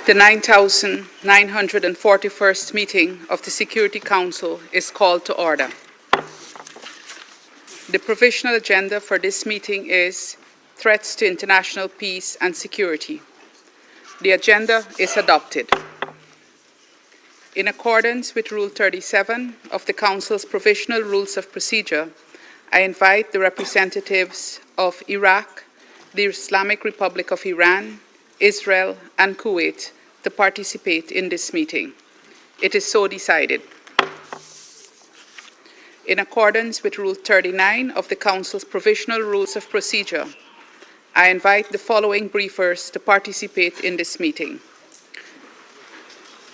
The 9,941st meeting of the Security Council is called to order. The provisional agenda for this meeting is Threats to International Peace and Security. The agenda is adopted. In accordance with Rule 37 of the Council's Provisional Rules of Procedure, I invite the representatives of Iraq, the Islamic Republic of Iran, Israel, and Kuwait to participate in this meeting. It is so decided. In accordance with Rule 39 of the Council's Provisional Rules of Procedure, I invite the following briefers to participate in this meeting.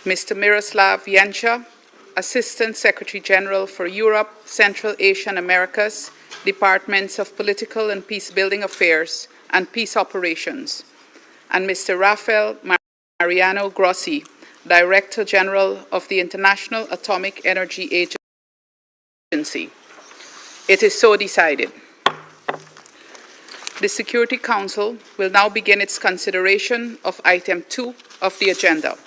Mr. Miroslav Janša, Assistant Secretary General for Europe, Central Asia and Americas, Departments of Political and Peace-Building Affairs and Peace Operations, and Mr. Rafael Mariano Grossi, Director General of the International Atomic Energy Agency. It is so decided. The Security Council will now begin its consideration of Item 2 of the agenda.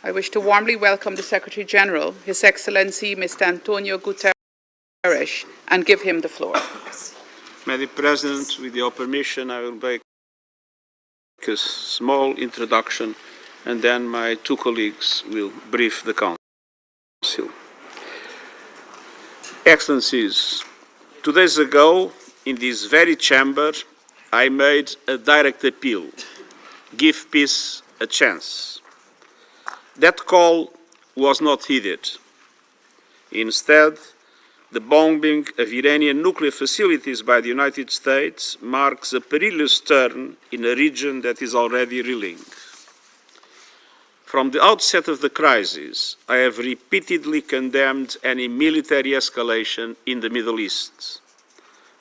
I wish to warmly welcome the Secretary General, His Excellency Mr. Antonio Guterres, Parrish and give him the floor. Madam President, with your permission, I will make a small introduction and then my two colleagues will brief the Council. Excellencies, 2 days ago, in this very chamber, I made a direct appeal: give peace a chance. That call was not heeded. Instead, the bombing of Iranian nuclear facilities by the United States marks a perilous turn in a region that is already reeling. From the outset of the crisis, I have repeatedly condemned any military escalation in the Middle East.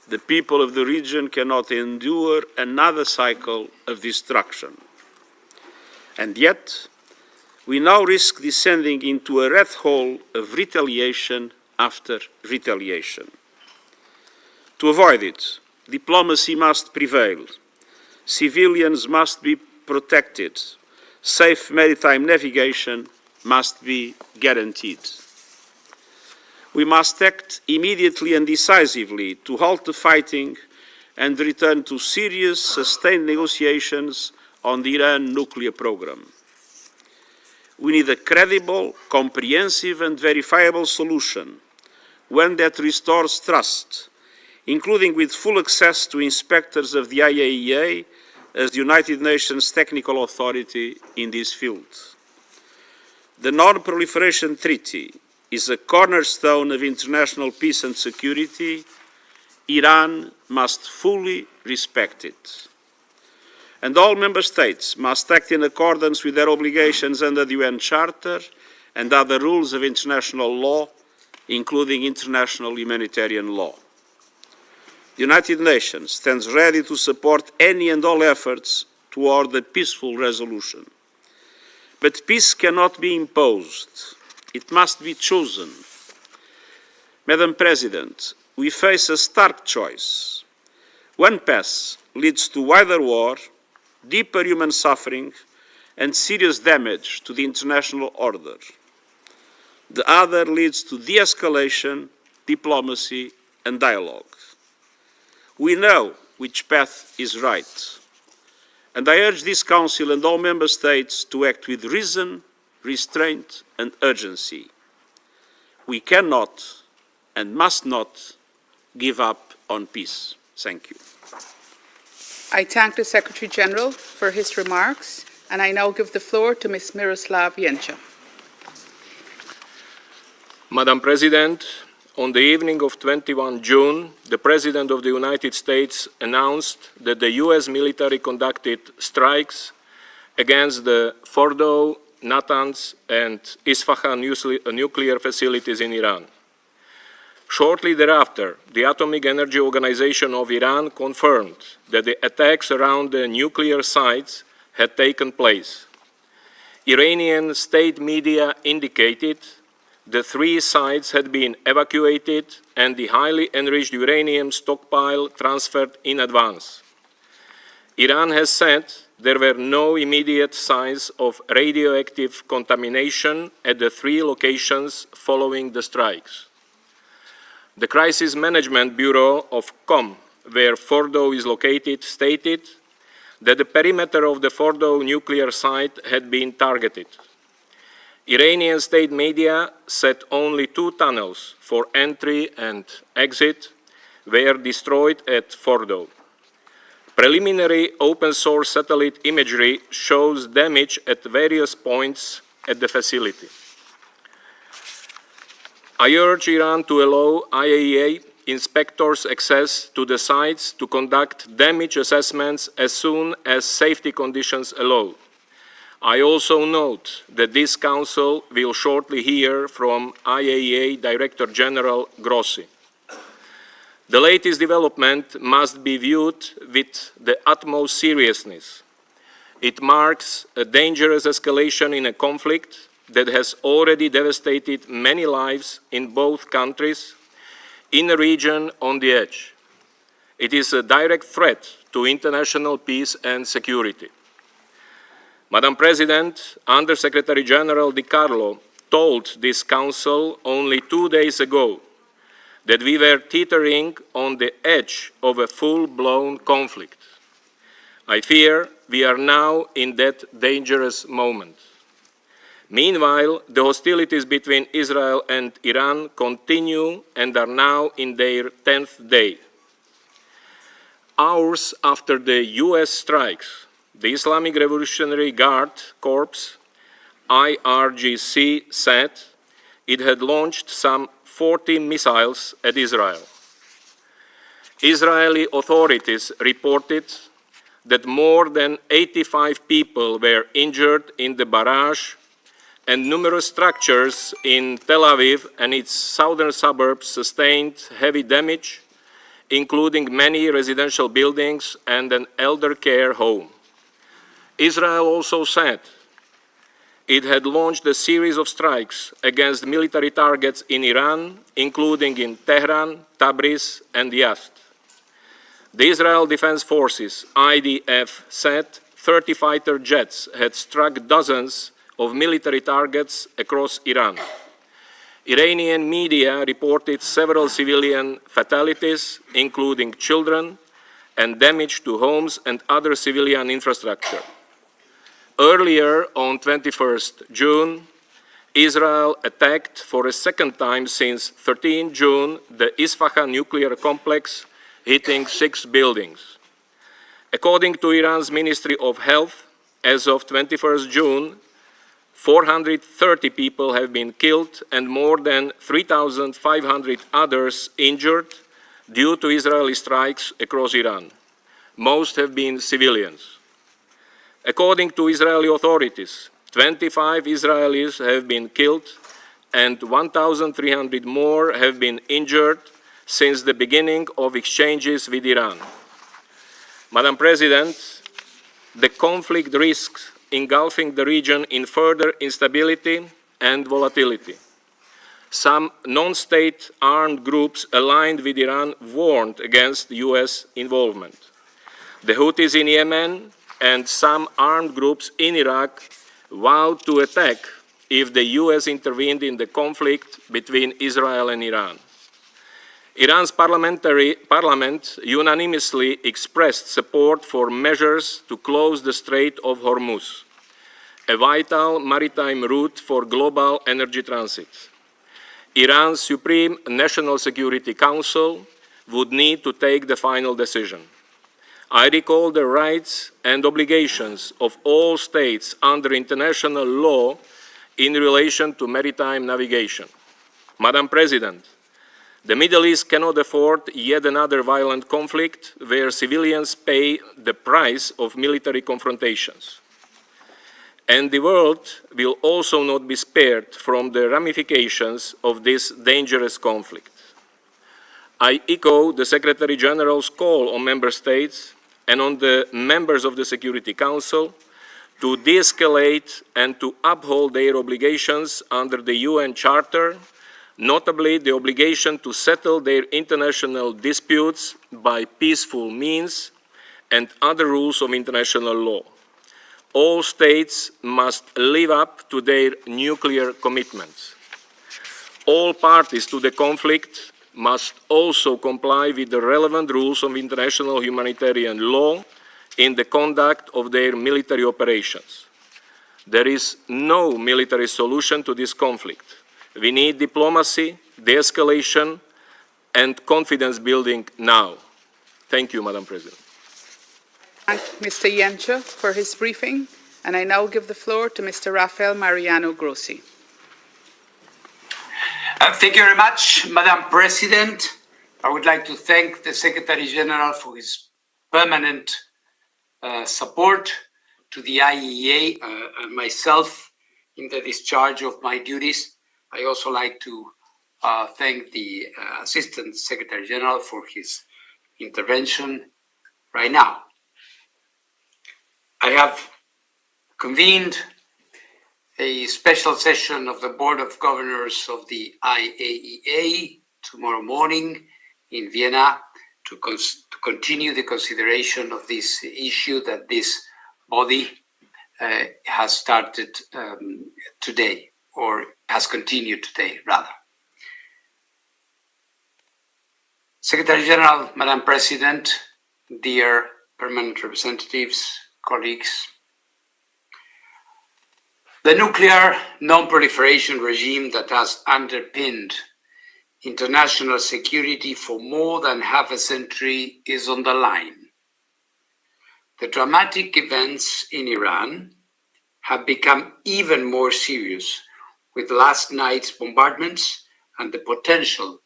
The people of the region cannot endure another cycle of destruction. And yet, we now risk descending into a rat hole of retaliation after retaliation. To avoid it, diplomacy must prevail. Civilians must be protected. Safe maritime navigation must be guaranteed. We must act immediately and decisively to halt the fighting and return to serious, sustained negotiations on the Iran nuclear program. We need a credible, comprehensive and verifiable solution, one that restores trust, including with full access to inspectors of the IAEA as the United Nations technical authority in this field. The Non-Proliferation Treaty is a cornerstone of international peace and security. Iran must fully respect it. And all Member States must act in accordance with their obligations under the UN Charter and other rules of international law, including international humanitarian law. The United Nations stands ready to support any and all efforts toward a peaceful resolution. But peace cannot be imposed. It must be chosen. Madam President, we face a stark choice. One path leads to wider war, deeper human suffering, and serious damage to the international order. The other leads to de-escalation, diplomacy, and dialogue. We know which path is right, and I urge this Council and all Member States to act with reason, restraint, and urgency. We cannot and must not give up on peace. Thank you. I thank the Secretary General for his remarks, and I now give the floor to Ms. Miroslav Jenča. Madam President, on the evening of 21 June, the President of the United States announced that the US military conducted strikes against the Fordow, Natanz, and Isfahan nuclear facilities in Iran. Shortly thereafter, the Atomic Energy Organization of Iran confirmed that the attacks around the nuclear sites had taken place. Iranian state media indicated the 3 sites had been evacuated and the highly enriched uranium stockpile transferred in advance. Iran has said there were no immediate signs of radioactive contamination at the 3 locations following the strikes. The Crisis Management Bureau of COM, where Fordow is located, stated that the perimeter of the Fordow nuclear site had been targeted. Iranian state media said only 2 tunnels for entry and exit were destroyed at Fordow. Preliminary open-source satellite imagery shows damage at various points at the facility. I urge Iran to allow IAEA inspectors access to the sites to conduct damage assessments as soon as safety conditions allow. I also note that this Council will shortly hear from IAEA Director General Grossi. The latest development must be viewed with the utmost seriousness. It marks a dangerous escalation in a conflict that has already devastated many lives in both countries, in a region on the edge. It is a direct threat to international peace and security. Madam President, Under-Secretary General Di Carlo told this Council only 2 days ago that we were teetering on the edge of a full-blown conflict. I fear we are now in that dangerous moment. Meanwhile, the hostilities between Israel and Iran continue and are now in their 10th day. Hours after the US strikes, the Islamic Revolutionary Guard Corps, IRGC, said it had launched some 40 missiles at Israel. Israeli authorities reported that more than 85 people were injured in the barrage, and numerous structures in Tel Aviv and its southern suburbs sustained heavy damage, including many residential buildings and an elder care home. Israel also said it had launched a series of strikes against military targets in Iran, including in Tehran, Tabriz, and Yazd. The Israel Defense Forces, IDF, said 30 fighter jets had struck dozens of military targets across Iran. Iranian media reported several civilian fatalities, including children, and damage to homes and other civilian infrastructure. Earlier, on 21st June, Israel attacked for a second time since 13 June the Isfahan nuclear complex, hitting 6 buildings. According to Iran's Ministry of Health, as of 21st June, 430 people have been killed and more than 3,500 others injured due to Israeli strikes across Iran. Most have been civilians. According to Israeli authorities, 25 Israelis have been killed and 1,300 more have been injured since the beginning of exchanges with Iran. Madam President, the conflict risks engulfing the region in further instability and volatility. Some non-state armed groups aligned with Iran warned against US involvement. The Houthis in Yemen and some armed groups in Iraq vowed to attack if the US intervened in the conflict between Israel and Iran. Iran's parliament unanimously expressed support for measures to close the Strait of Hormuz, a vital maritime route for global energy transit. Iran's Supreme National Security Council would need to take the final decision. I recall the rights and obligations of all states under international law in relation to maritime navigation. Madam President, the Middle East cannot afford yet another violent conflict where civilians pay the price of military confrontations. And the world will also not be spared from the ramifications of this dangerous conflict. I echo the Secretary General's call on Member States and on the members of the Security Council to de-escalate and to uphold their obligations under the UN Charter, notably the obligation to settle their international disputes by peaceful means and other rules of international law. All states must live up to their nuclear commitments. All parties to the conflict must also comply with the relevant rules of international humanitarian law in the conduct of their military operations. There is no military solution to this conflict. We need diplomacy, de-escalation, and confidence building now. Thank you, Madam President. Thank Mr. Yencha for his briefing, and I now give the floor to Mr. Rafael Mariano Grossi. Thank you very much, Madam President. I would like to thank the Secretary General for his permanent support to the IEA and myself in the discharge of my duties. I also like to thank the Assistant Secretary General for his intervention right now. I have convened a special session of the Board of Governors of the IAEA tomorrow morning in Vienna to continue the consideration of this issue that this body has started today, or has continued today, rather. Secretary General, Madam President, dear permanent representatives, colleagues, the nuclear non-proliferation regime that has underpinned international security for more than half a century is on the line. The dramatic events in Iran have become even more serious with last night's bombardments and the potential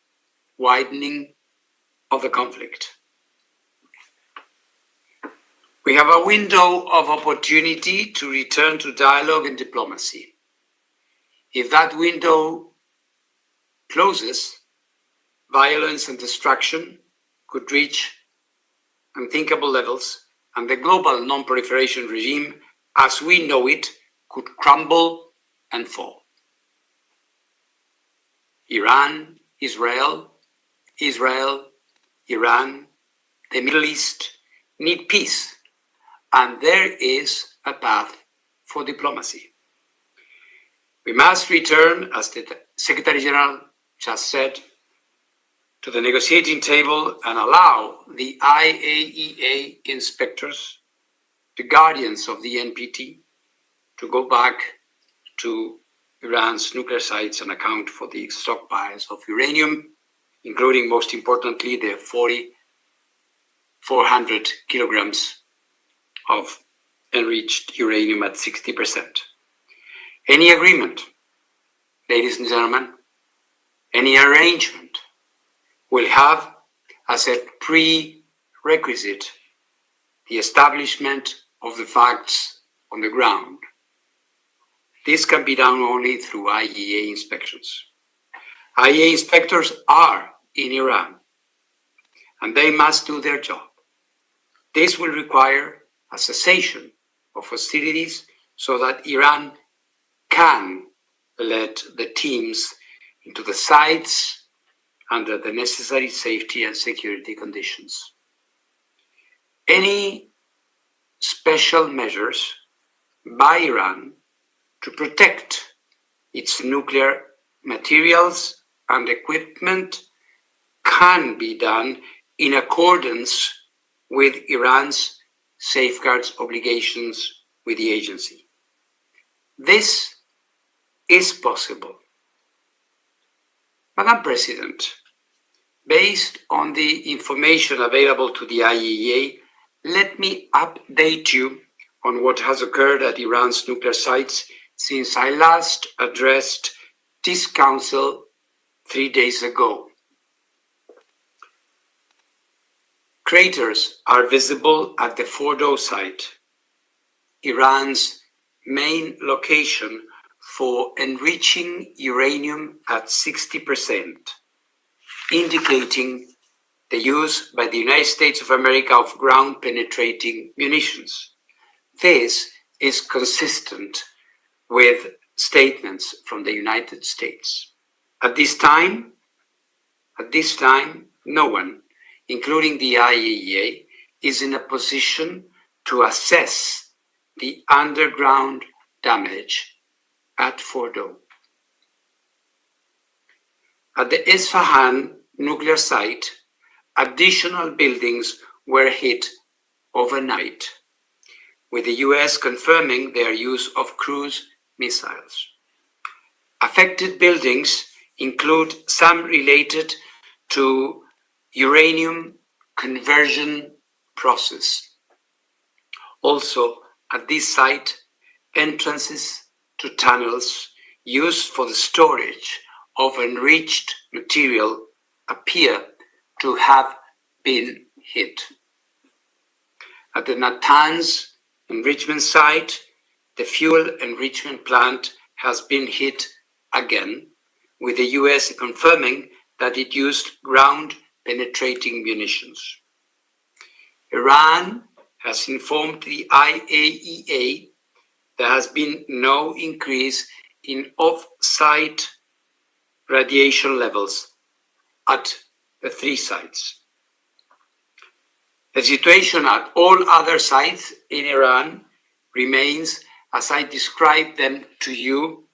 widening of the conflict. We have a window of opportunity to return to dialogue and diplomacy. If that window closes, violence and destruction could reach unthinkable levels, and the global non-proliferation regime, as we know it, could crumble and fall. Iran, Israel, Iran, the Middle East need peace, and there is a path for diplomacy. We must return, as the Secretary General just said, to the negotiating table and allow the IAEA inspectors, the guardians of the NPT, to go back to Iran's nuclear sites and account for the stockpiles of uranium, including, most importantly, the 400 kilograms of enriched uranium at 60%. Any agreement, ladies and gentlemen, any arrangement will have as a prerequisite the establishment of the facts on the ground. This can be done only through IAEA inspections. IAEA inspectors are in Iran, and they must do their job. This will require a cessation of hostilities so that Iran can let the teams into the sites under the necessary safety and security conditions. Any special measures by Iran to protect its nuclear materials and equipment can be done in accordance with Iran's safeguards obligations with the agency. This is possible. Madam President, based on the information available to the IAEA, let me update you on what has occurred at Iran's nuclear sites since I last addressed this Council 3 days ago. Craters are visible at the Fordow site, Iran's main location for enriching uranium at 60%, indicating the use by the United States of America of ground-penetrating munitions. This is consistent with statements from the United States. At this time, no one, including the IAEA, is in a position to assess the underground damage at Fordow. At the Isfahan nuclear site, additional buildings were hit overnight, with the US confirming their use of cruise missiles. Affected buildings include some related to uranium conversion process. Also, at this site, entrances to tunnels used for the storage of enriched material appear to have been hit. At the Natanz enrichment site, the fuel enrichment plant has been hit again, with the US confirming that it used ground-penetrating munitions. Iran has informed the IAEA there has been no increase in off-site radiation levels at the 3 sites. The situation at all other sites in Iran remains as I described them to you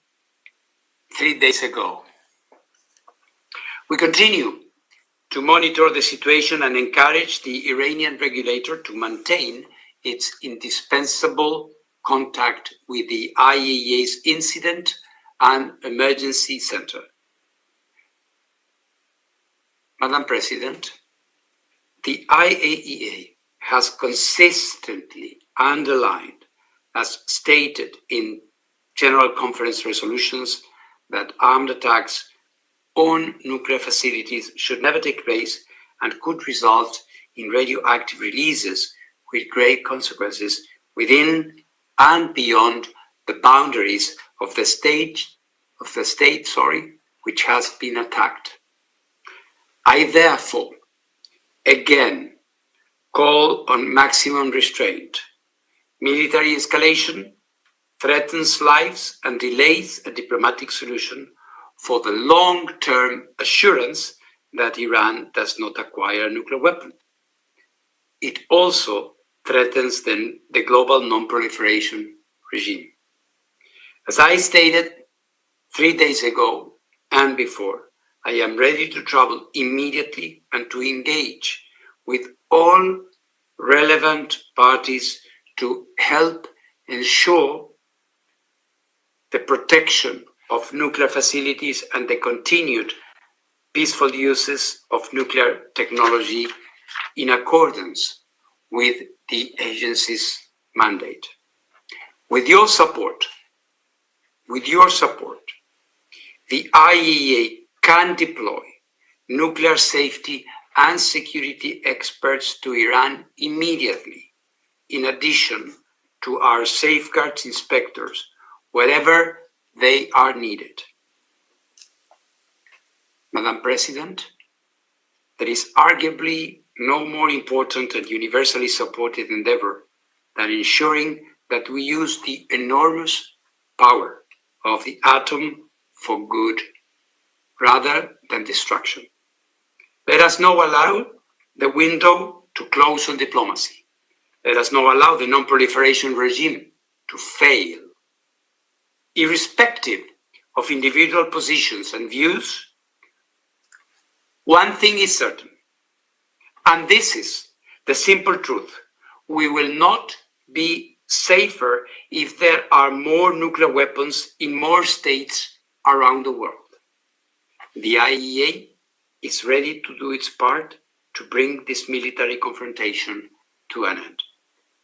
3 days ago. We continue to monitor the situation and encourage the Iranian regulator to maintain its indispensable contact with the IAEA's Incident and Emergency Center. Madam President, the IAEA has consistently underlined, as stated in General Conference resolutions, that armed attacks on nuclear facilities should never take place and could result in radioactive releases with grave consequences within and beyond the boundaries of the state, which has been attacked. I therefore again call on maximum restraint. Military escalation threatens lives and delays a diplomatic solution for the long-term assurance that Iran does not acquire a nuclear weapon. It also threatens the global non-proliferation regime. As I stated 3 days ago and before, I am ready to travel immediately and to engage with all relevant parties to help ensure the protection of nuclear facilities and the continued peaceful uses of nuclear technology in accordance with the agency's mandate. With your support, the IAEA can deploy nuclear safety and security experts to Iran immediately, in addition to our safeguards inspectors, wherever they are needed. Madam President, there is arguably no more important and universally supported endeavor than ensuring that we use the enormous power of the atom for good rather than destruction. Let us not allow the window to close on diplomacy. Let us not allow the non-proliferation regime to fail. Irrespective of individual positions and views, one thing is certain, and this is the simple truth: we will not be safer if there are more nuclear weapons in more states around the world. The IAEA is ready to do its part to bring this military confrontation to an end.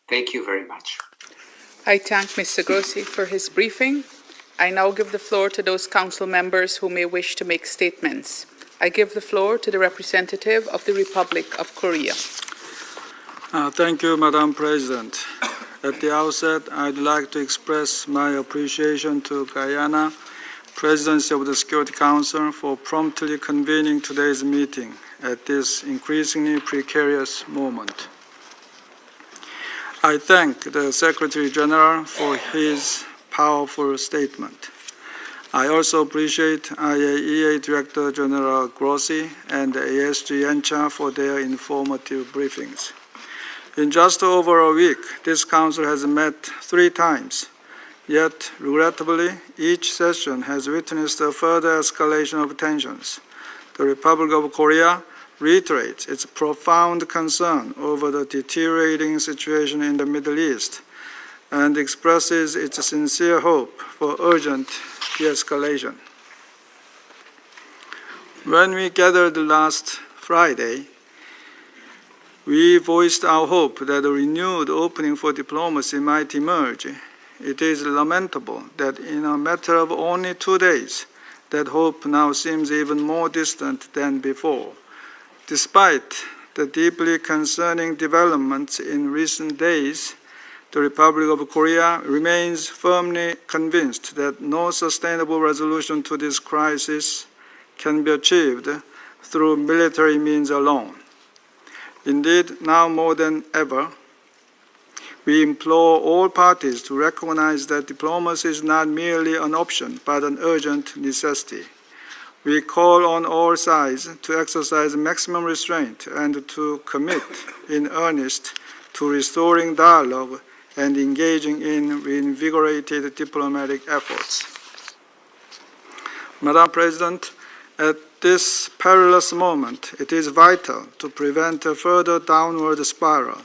Thank you very much. I thank Mr. Grossi for his briefing. I now give the floor to those council members who may wish to make statements. I give the floor to the representative of the Republic of Korea. Thank you, Madam President. At the outset, I'd like to express my appreciation to Guyana Presidency of the Security Council for promptly convening today's meeting at this increasingly precarious moment. I thank the Secretary General for his powerful statement. I also appreciate IAEA Director General Grossi and ASG ENCHA for their informative briefings. In just over a week, this Council has met 3 times, yet regrettably, each session has witnessed a further escalation of tensions. The Republic of Korea reiterates its profound concern over the deteriorating situation in the Middle East and expresses its sincere hope for urgent de-escalation. When we gathered last Friday, we voiced our hope that a renewed opening for diplomacy might emerge. It is lamentable that in a matter of only 2 days, that hope now seems even more distant than before. Despite the deeply concerning developments in recent days, the Republic of Korea remains firmly convinced that no sustainable resolution to this crisis can be achieved through military means alone. Indeed, now more than ever, we implore all parties to recognize that diplomacy is not merely an option, but an urgent necessity. We call on all sides to exercise maximum restraint and to commit in earnest to restoring dialogue and engaging in reinvigorated diplomatic efforts. Madam President, at this perilous moment, it is vital to prevent a further downward spiral.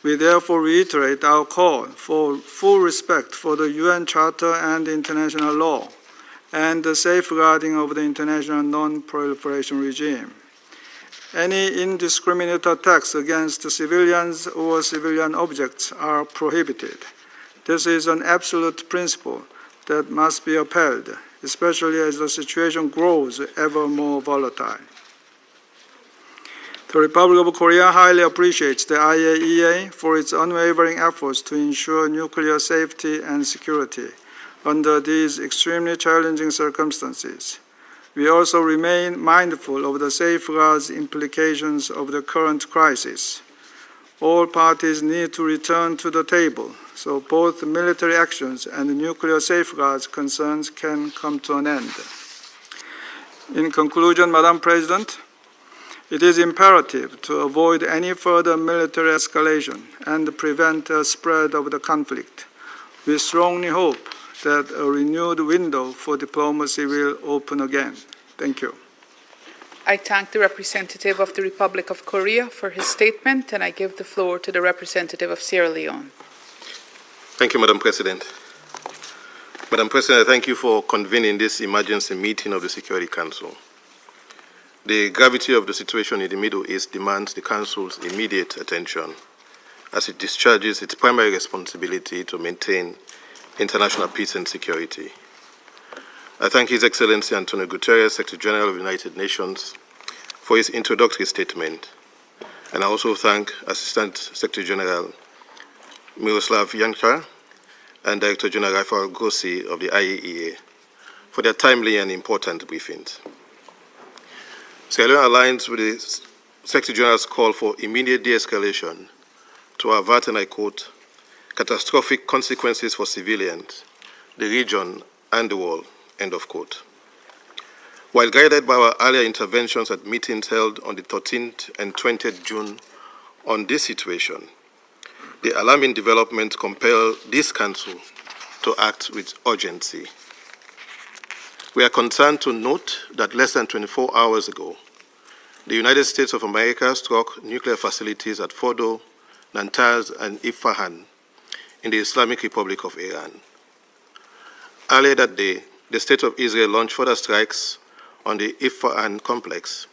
We therefore reiterate our call for full respect for the UN Charter and international law, and the safeguarding of the international non-proliferation regime. Any indiscriminate attacks against civilians or civilian objects are prohibited. This is an absolute principle that must be upheld, especially as the situation grows ever more volatile. The Republic of Korea highly appreciates the IAEA for its unwavering efforts to ensure nuclear safety and security under these extremely challenging circumstances. We also remain mindful of the safeguards implications of the current crisis. All parties need to return to the table so both military actions and nuclear safeguards concerns can come to an end. In conclusion, Madam President, it is imperative to avoid any further military escalation and prevent a spread of the conflict. We strongly hope that a renewed window for diplomacy will open again. Thank you. I thank the representative of the Republic of Korea for his statement, and I give the floor to the representative of Sierra Leone. Thank you, Madam President. Madam President, I thank you for convening this emergency meeting of the Security Council. The gravity of the situation in the Middle East demands the Council's immediate attention as it discharges its primary responsibility to maintain international peace and security. I thank His Excellency Antonio Guterres, Secretary General of the United Nations, for his introductory statement. And I also thank Assistant Secretary General Miroslav Janka and Director General Rafael Grossi of the IAEA for their timely and important briefings. Sierra Leone aligns with the Secretary General's call for immediate de-escalation to avert, and I quote, catastrophic consequences for civilians, the region, and the world, end of quote. While guided by our earlier interventions at meetings held on the 13th and 20th June on this situation, the alarming developments compel this Council to act with urgency. We are concerned to note that less than 24 hours ago, the United States of America struck nuclear facilities at Fordo, Natanz, and Isfahan in the Islamic Republic of Iran. Earlier that day, the State of Israel launched further strikes on the Isfahan complex.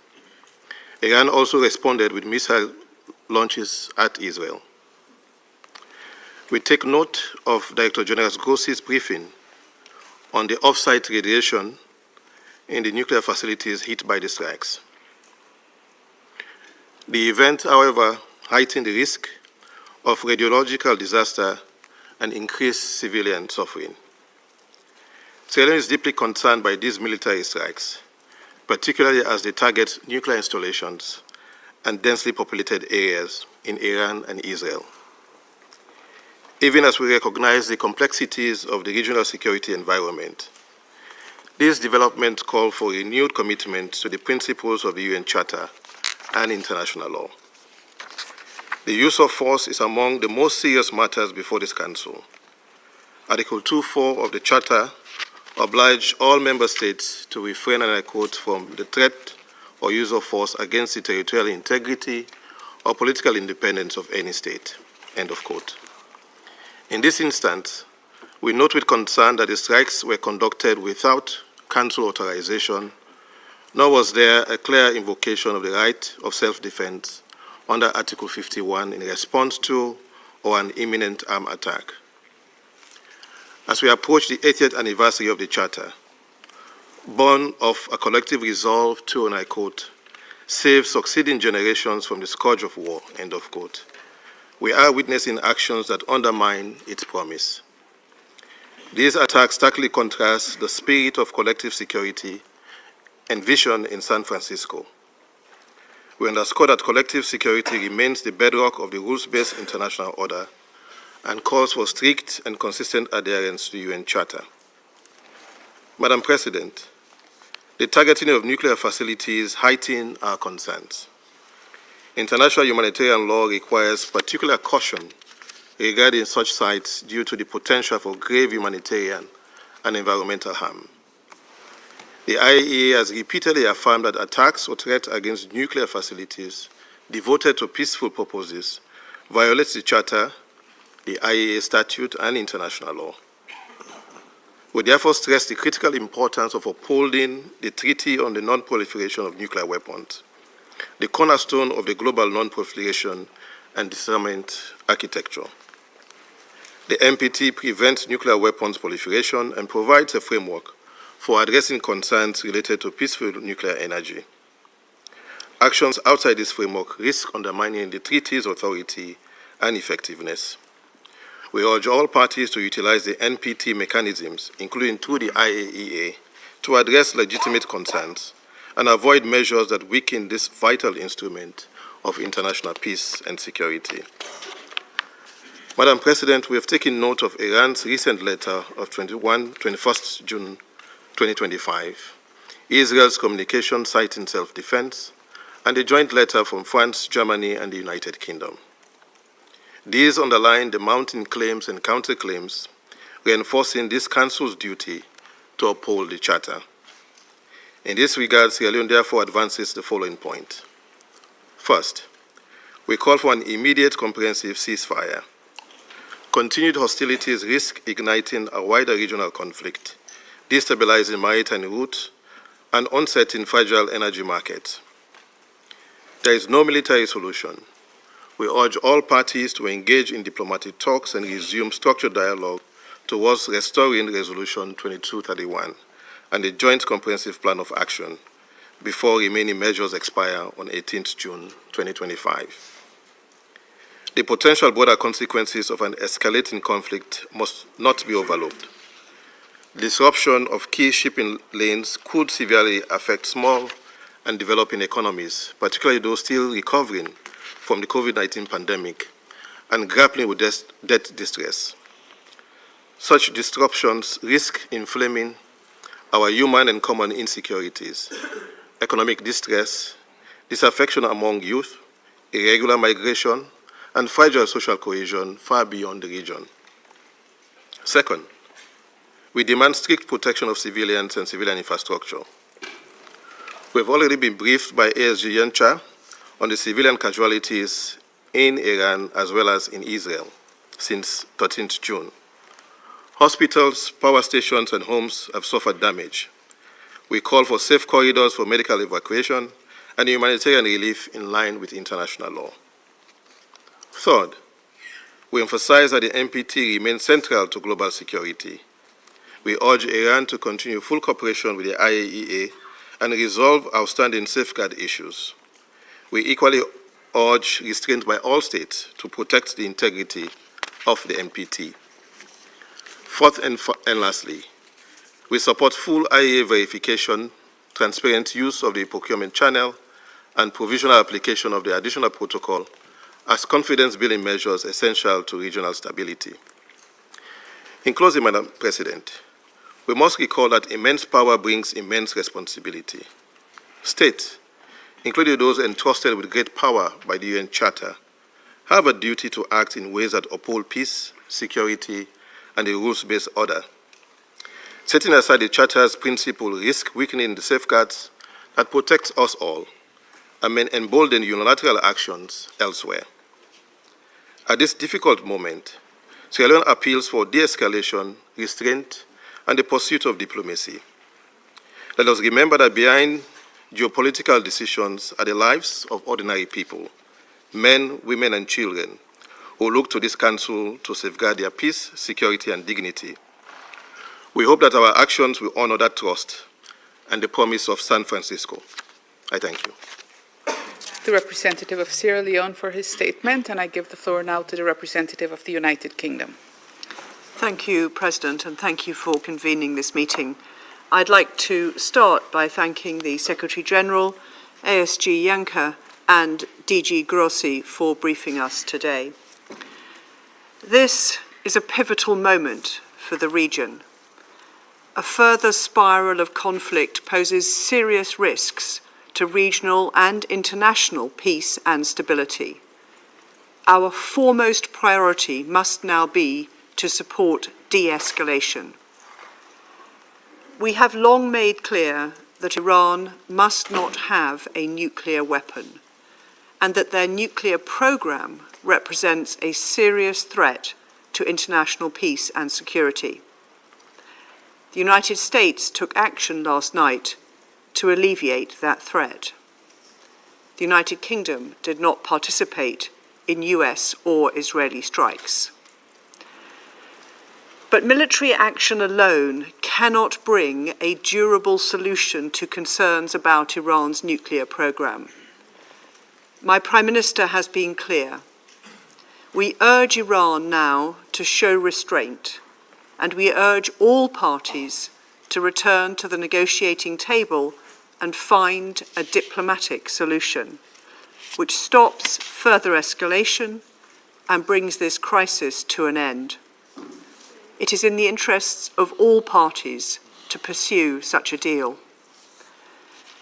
Iran also responded with missile launches at Israel. We take note of Director General Grossi's briefing on the off-site radiation in the nuclear facilities hit by the strikes. The event, however, heightened the risk of radiological disaster and increased civilian suffering. Sierra Leone is deeply concerned by these military strikes, particularly as they target nuclear installations and densely populated areas in Iran and Israel. Even as we recognize the complexities of the regional security environment, these developments call for renewed commitment to the principles of the UN Charter and international law. The use of force is among the most serious matters before this Council. Article 2.4 of the Charter obliges all member states to refrain, and I quote, from the threat or use of force against the territorial integrity or political independence of any state, end of quote. In this instance, we note with concern that the strikes were conducted without Council authorization, nor was there a clear invocation of the right of self-defense under Article 51 in response to or an imminent armed attack. As we approach the 80th anniversary of the Charter, born of a collective resolve to, and I quote, save succeeding generations from the scourge of war, end of quote, we are witnessing actions that undermine its promise. These attacks starkly contrast the spirit of collective security envisioned in San Francisco. We underscore that collective security remains the bedrock of the rules-based international order and calls for strict and consistent adherence to the UN Charter. Madam President, the targeting of nuclear facilities heighten our concerns. International humanitarian law requires particular caution regarding such sites due to the potential for grave humanitarian and environmental harm. The IAEA has repeatedly affirmed that attacks or threats against nuclear facilities devoted to peaceful purposes violates the Charter, the IAEA Statute, and international law. We therefore stress the critical importance of upholding the Treaty on the Non-Proliferation of Nuclear Weapons, the cornerstone of the global non-proliferation and disarmament architecture. The NPT prevents nuclear weapons proliferation and provides a framework for addressing concerns related to peaceful nuclear energy. Actions outside this framework risk undermining the treaty's authority and effectiveness. We urge all parties to utilize the NPT mechanisms, including through the IAEA, to address legitimate concerns and avoid measures that weaken this vital instrument of international peace and security. Madam President, we have taken note of Iran's recent letter of 21st June 2025, Israel's communication citing self-defense, and a joint letter from France, Germany, and the United Kingdom. These underline the mounting claims and counterclaims, reinforcing this Council's duty to uphold the Charter. In this regard, Sierra Leone therefore advances the following point. First, we call for an immediate comprehensive ceasefire. Continued hostilities risk igniting a wider regional conflict, destabilizing maritime routes, and uncertain fragile energy markets. There is no military solution. We urge all parties to engage in diplomatic talks and resume structured dialogue towards restoring Resolution 2231 and a joint comprehensive plan of action before remaining measures expire on 18th June 2025. The potential broader consequences of an escalating conflict must not be overlooked. Disruption of key shipping lanes could severely affect small and developing economies, particularly those still recovering from the COVID-19 pandemic and grappling with debt distress. Such disruptions risk inflaming our human and common insecurities, economic distress, disaffection among youth, irregular migration, and fragile social cohesion far beyond the region. Second, we demand strict protection of civilians and civilian infrastructure. We have already been briefed by ASG Yencha on the civilian casualties in Iran as well as in Israel since 13th June. Hospitals, power stations, and homes have suffered damage. We call for safe corridors for medical evacuation and humanitarian relief in line with international law. Third, we emphasize that the NPT remains central to global security. We urge Iran to continue full cooperation with the IAEA and resolve outstanding safeguard issues. We equally urge restraint by all states to protect the integrity of the NPT. Fourth and lastly, we support full IAEA verification, transparent use of the procurement channel, and provisional application of the additional protocol as confidence-building measures essential to regional stability. In closing, Madam President, we must recall that immense power brings immense responsibility. States, including those entrusted with great power by the UN Charter, have a duty to act in ways that uphold peace, security, and a rules-based order. Setting aside the Charter's principle risk weakening the safeguards that protect us all and may embolden unilateral actions elsewhere. At this difficult moment, Sierra Leone appeals for de-escalation, restraint, and the pursuit of diplomacy. Let us remember that behind geopolitical decisions are the lives of ordinary people, men, women, and children, who look to this Council to safeguard their peace, security, and dignity. We hope that our actions will honor that trust and the promise of San Francisco. I thank you. The representative of Sierra Leone for his statement, and I give the floor now to the representative of the United Kingdom. Thank you, President, and thank you for convening this meeting. I'd like to start by thanking the Secretary-General, ASG Yencha, and DG Grossi for briefing us today. This is a pivotal moment for the region. A further spiral of conflict poses serious risks to regional and international peace and stability. Our foremost priority must now be to support de-escalation. We have long made clear that Iran must not have a nuclear weapon and that their nuclear program represents a serious threat to international peace and security. The United States took action last night to alleviate that threat. The United Kingdom did not participate in US or Israeli strikes. But military action alone cannot bring a durable solution to concerns about Iran's nuclear program. My Prime Minister has been clear. We urge Iran now to show restraint, and we urge all parties to return to the negotiating table and find a diplomatic solution, which stops further escalation and brings this crisis to an end. It is in the interests of all parties to pursue such a deal.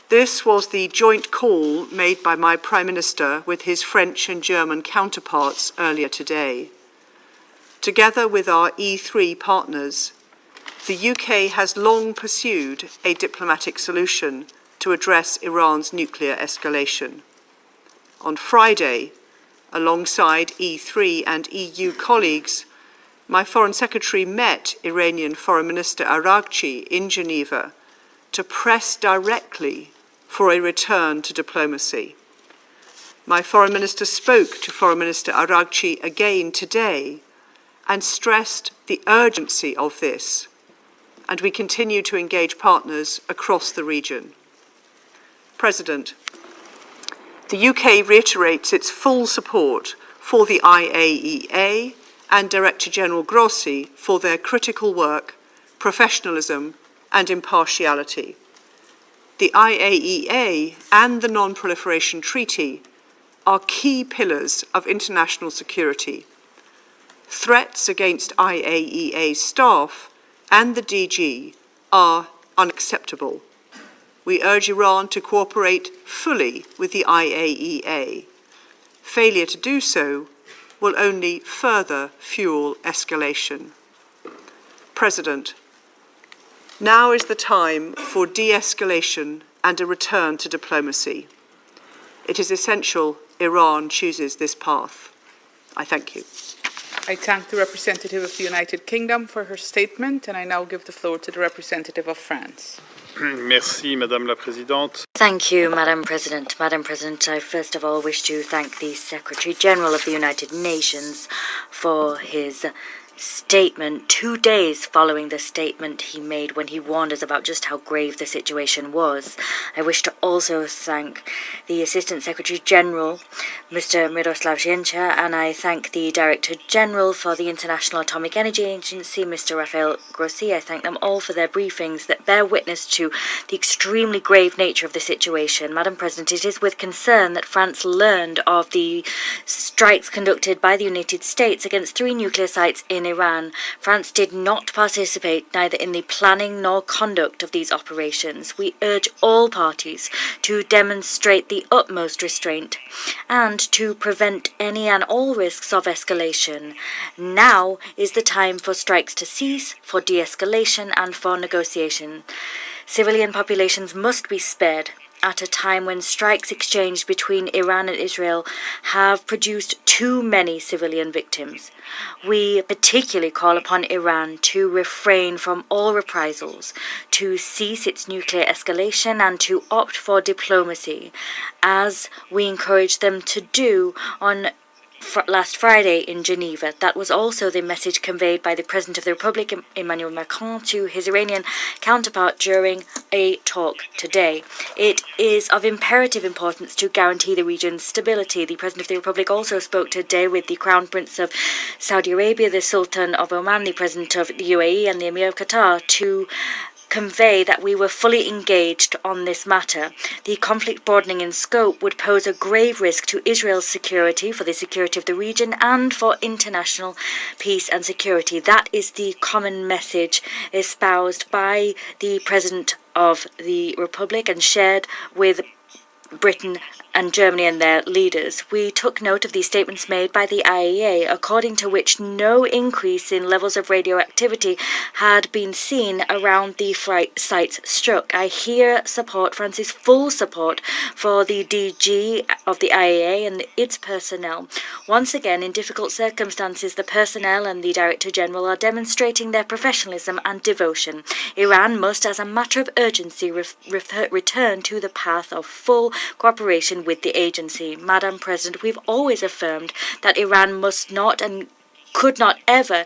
This was the joint call made by my Prime Minister with his French and German counterparts earlier today. Together with our E3 partners, the UK has long pursued a diplomatic solution to address Iran's nuclear escalation. On Friday, alongside E3 and EU colleagues, my Foreign Secretary met Iranian Foreign Minister Araghchi in Geneva to press directly for a return to diplomacy. My Foreign Minister spoke to Foreign Minister Araghchi again today and stressed the urgency of this, and we continue to engage partners across the region. President, the UK reiterates its full support for the IAEA and Director General Grossi for their critical work, professionalism and impartiality. The IAEA and the Non-Proliferation Treaty are key pillars of international security. Threats against IAEA staff and the DG are unacceptable. We urge Iran to cooperate fully with the IAEA. Failure to do so will only further fuel escalation. President, now is the time for de-escalation and a return to diplomacy. It is essential Iran chooses this path. I thank you. I thank the representative of the United Kingdom for her statement, and I now give the floor to the representative of France. Merci, Madame la Présidente. Thank you, Madam President. Madam President, I first of all wish to thank the Secretary General of the United Nations for his statement 2 days following the statement he made when he warned us about just how grave the situation was. I wish to also thank the Assistant Secretary General, Mr. Miroslav Zięcia, and I thank the Director General for the International Atomic Energy Agency, Mr. Rafael Grossi. I thank them all for their briefings that bear witness to the extremely grave nature of the situation. Madam President, it is with concern that France learned of the strikes conducted by the United States against 3 nuclear sites in Iran. France did not participate neither in the planning nor conduct of these operations. We urge all parties to demonstrate the utmost restraint and to prevent any and all risks of escalation. Now is the time for strikes to cease, for de-escalation and for negotiation. Civilian populations must be spared at a time when strikes exchanged between Iran and Israel have produced too many civilian victims. We particularly call upon Iran to refrain from all reprisals, to cease its nuclear escalation and to opt for diplomacy, as we encourage them to do on last Friday in Geneva. That was also the message conveyed by the President of the Republic, Emmanuel Macron, to his Iranian counterpart during a talk today. It is of imperative importance to guarantee the region's stability. The President of the Republic also spoke today with the Crown Prince of Saudi Arabia, the Sultan of Oman, the President of the UAE and the Emir of Qatar to convey that we were fully engaged on this matter. The conflict broadening in scope would pose a grave risk to Israel's security, for the security of the region, and for international peace and security. That is the common message espoused by the President of the Republic and shared with Britain and Germany and their leaders. We took note of these statements made by the IAEA, according to which no increase in levels of radioactivity had been seen around the sites struck. I here support France's full support for the DG of the IAEA and its personnel. Once again, in difficult circumstances, the personnel and the Director General are demonstrating their professionalism and devotion. Iran must, as a matter of urgency, return to the path of full cooperation with the agency. Madam President, we've always affirmed that Iran must not and could not ever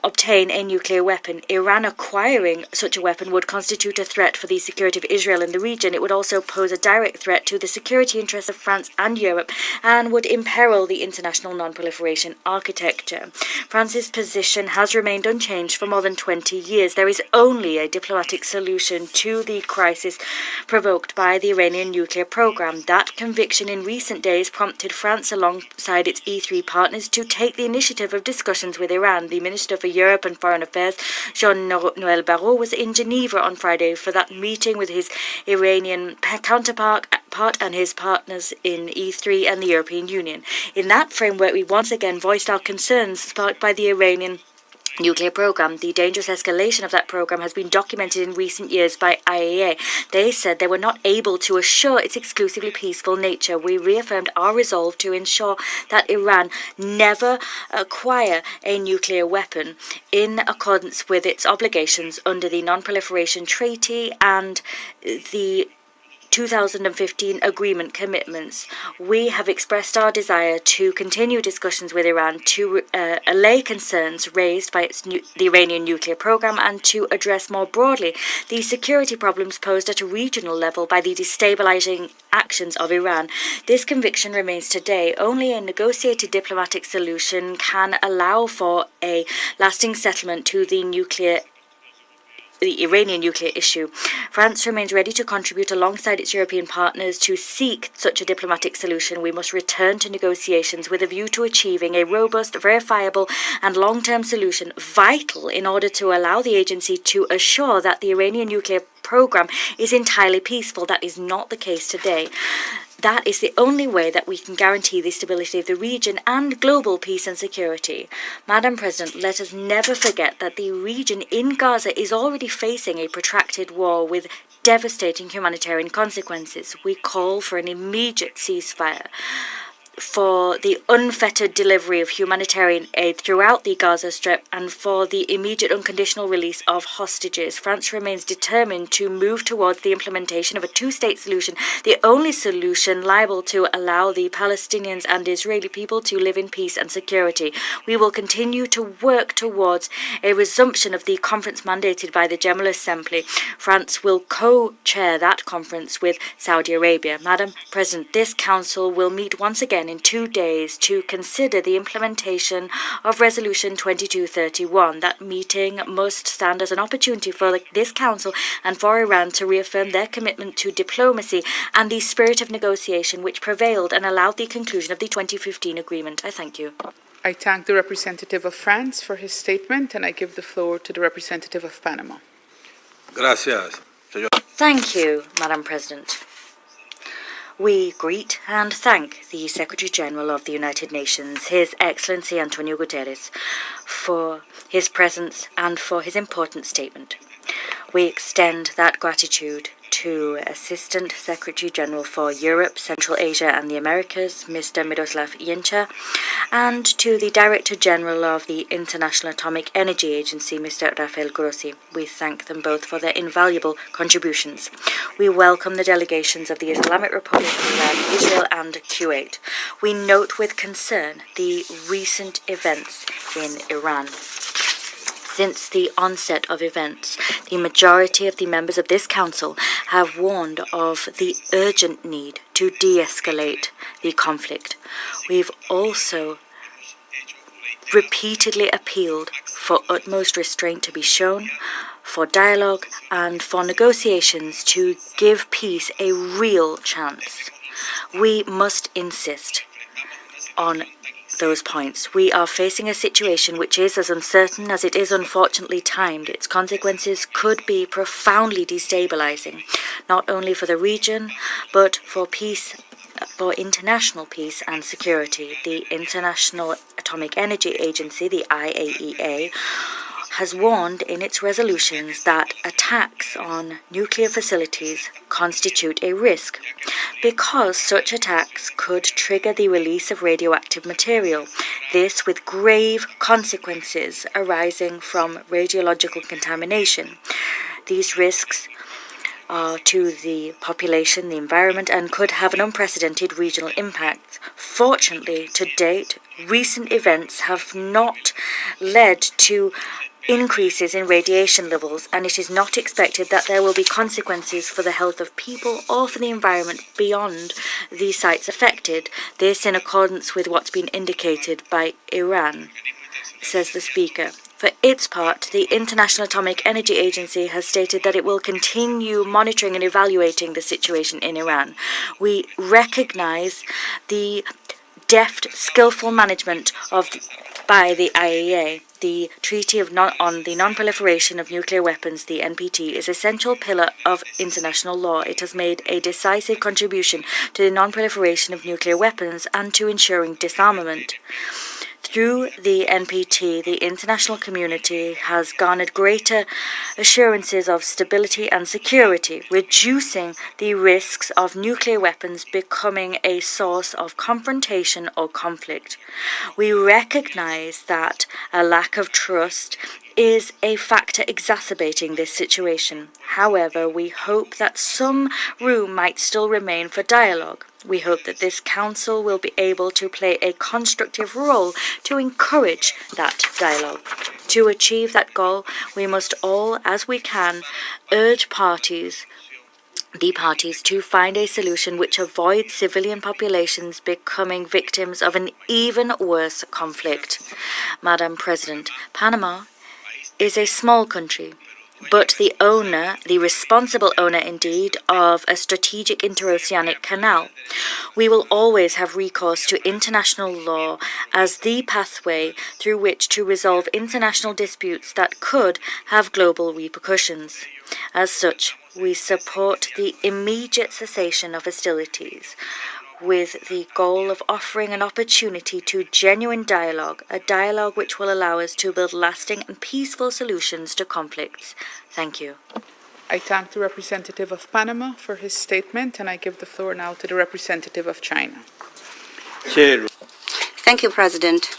obtain a nuclear weapon. Iran acquiring such a weapon would constitute a threat for the security of Israel in the region. It would also pose a direct threat to the security interests of France and Europe and would imperil the international non-proliferation architecture. France's position has remained unchanged for more than 20 years. There is only a diplomatic solution to the crisis provoked by the Iranian nuclear program. That conviction in recent days prompted France alongside its E3 partners to take the initiative of discussions with Iran. The Minister for Europe and Foreign Affairs, Jean-Noël Barrot, was in Geneva on Friday for that meeting with his Iranian counterpart and his partners in E3 and the European Union. In that framework, we once again voiced our concerns sparked by the Iranian nuclear program. The dangerous escalation of that program has been documented in recent years by IAEA. They said they were not able to assure its exclusively peaceful nature. We reaffirmed our resolve to ensure that Iran never acquire a nuclear weapon in accordance with its obligations under the Non-Proliferation Treaty and the 2015 agreement commitments. We have expressed our desire to continue discussions with Iran to allay concerns raised by the Iranian nuclear program and to address more broadly the security problems posed at a regional level by the destabilizing actions of Iran. This conviction remains today. Only a negotiated diplomatic solution can allow for a lasting settlement to the Iranian nuclear issue. France remains ready to contribute alongside its European partners to seek such a diplomatic solution. We must return to negotiations with a view to achieving a robust, verifiable and long-term solution, vital in order to allow the agency to assure that the Iranian nuclear program is entirely peaceful. That is not the case today. That is the only way that we can guarantee the stability of the region and global peace and security. Madam President, let us never forget that the region in Gaza is already facing a protracted war with devastating humanitarian consequences. We call for an immediate ceasefire, for the unfettered delivery of humanitarian aid throughout the Gaza Strip, and for the immediate unconditional release of hostages. France remains determined to move towards the implementation of a two-state solution, the only solution liable to allow the Palestinians and Israeli people to live in peace and security. We will continue to work towards a resumption of the conference mandated by the General Assembly. France will co-chair that conference with Saudi Arabia. Madam President, this Council will meet once again in 2 days to consider the implementation of Resolution 2231. That meeting must stand as an opportunity for this Council and for Iran to reaffirm their commitment to diplomacy and the spirit of negotiation which prevailed and allowed the conclusion of the 2015 agreement. I thank you. I thank the representative of France for his statement, and I give the floor to the representative of Panama. Gracias. Thank you, Madam President. We greet and thank the Secretary General of the United Nations, His Excellency Antonio Guterres, for his presence and for his important statement. We extend that gratitude to Assistant Secretary General for Europe, Central Asia and the Americas, Mr. Miroslav Jenča, and to the Director General of the International Atomic Energy Agency, Mr. Rafael Grossi. We thank them both for their invaluable contributions. We welcome the delegations of the Islamic Republic of Iran, Israel and Kuwait. We note with concern the recent events in Iran. Since the onset of events, the majority of the members of this Council have warned of the urgent need to de-escalate the conflict. We've also repeatedly appealed for utmost restraint to be shown, for dialogue and for negotiations to give peace a real chance. We must insist on those points. We are facing a situation which is as uncertain as it is unfortunately timed. Its consequences could be profoundly destabilizing, not only for the region, but for international peace and security. The International Atomic Energy Agency, the IAEA, has warned in its resolutions that attacks on nuclear facilities constitute a risk because such attacks could trigger the release of radioactive material, this with grave consequences arising from radiological contamination. These risks are to the population, the environment, and could have an unprecedented regional impact. Fortunately, to date, recent events have not led to increases in radiation levels, and it is not expected that there will be consequences for the health of people or for the environment beyond the sites affected. This in accordance with what's been indicated by Iran, says the Speaker. For its part, the International Atomic Energy Agency has stated that it will continue monitoring and evaluating the situation in Iran. We recognize the deft, skillful management by the IAEA. The Treaty on the Non-Proliferation of Nuclear Weapons, the NPT, is an essential pillar of international law. It has made a decisive contribution to the non-proliferation of nuclear weapons and to ensuring disarmament. Through the NPT, the international community has garnered greater assurances of stability and security, reducing the risks of nuclear weapons becoming a source of confrontation or conflict. We recognize that a lack of trust is a factor exacerbating this situation. However, we hope that some room might still remain for dialogue. We hope that this Council will be able to play a constructive role to encourage that dialogue. To achieve that goal, we must all, as we can, urge the parties to find a solution which avoids civilian populations becoming victims of an even worse conflict. Madam President, Panama is a small country, but the responsible owner indeed, of a strategic interoceanic canal. We will always have recourse to international law as the pathway through which to resolve international disputes that could have global repercussions. As such, we support the immediate cessation of hostilities, with the goal of offering an opportunity to genuine dialogue, a dialogue which will allow us to build lasting and peaceful solutions to conflicts. Thank you. I thank the representative of Panama for his statement, and I give the floor now to the representative of China. Thank you, President.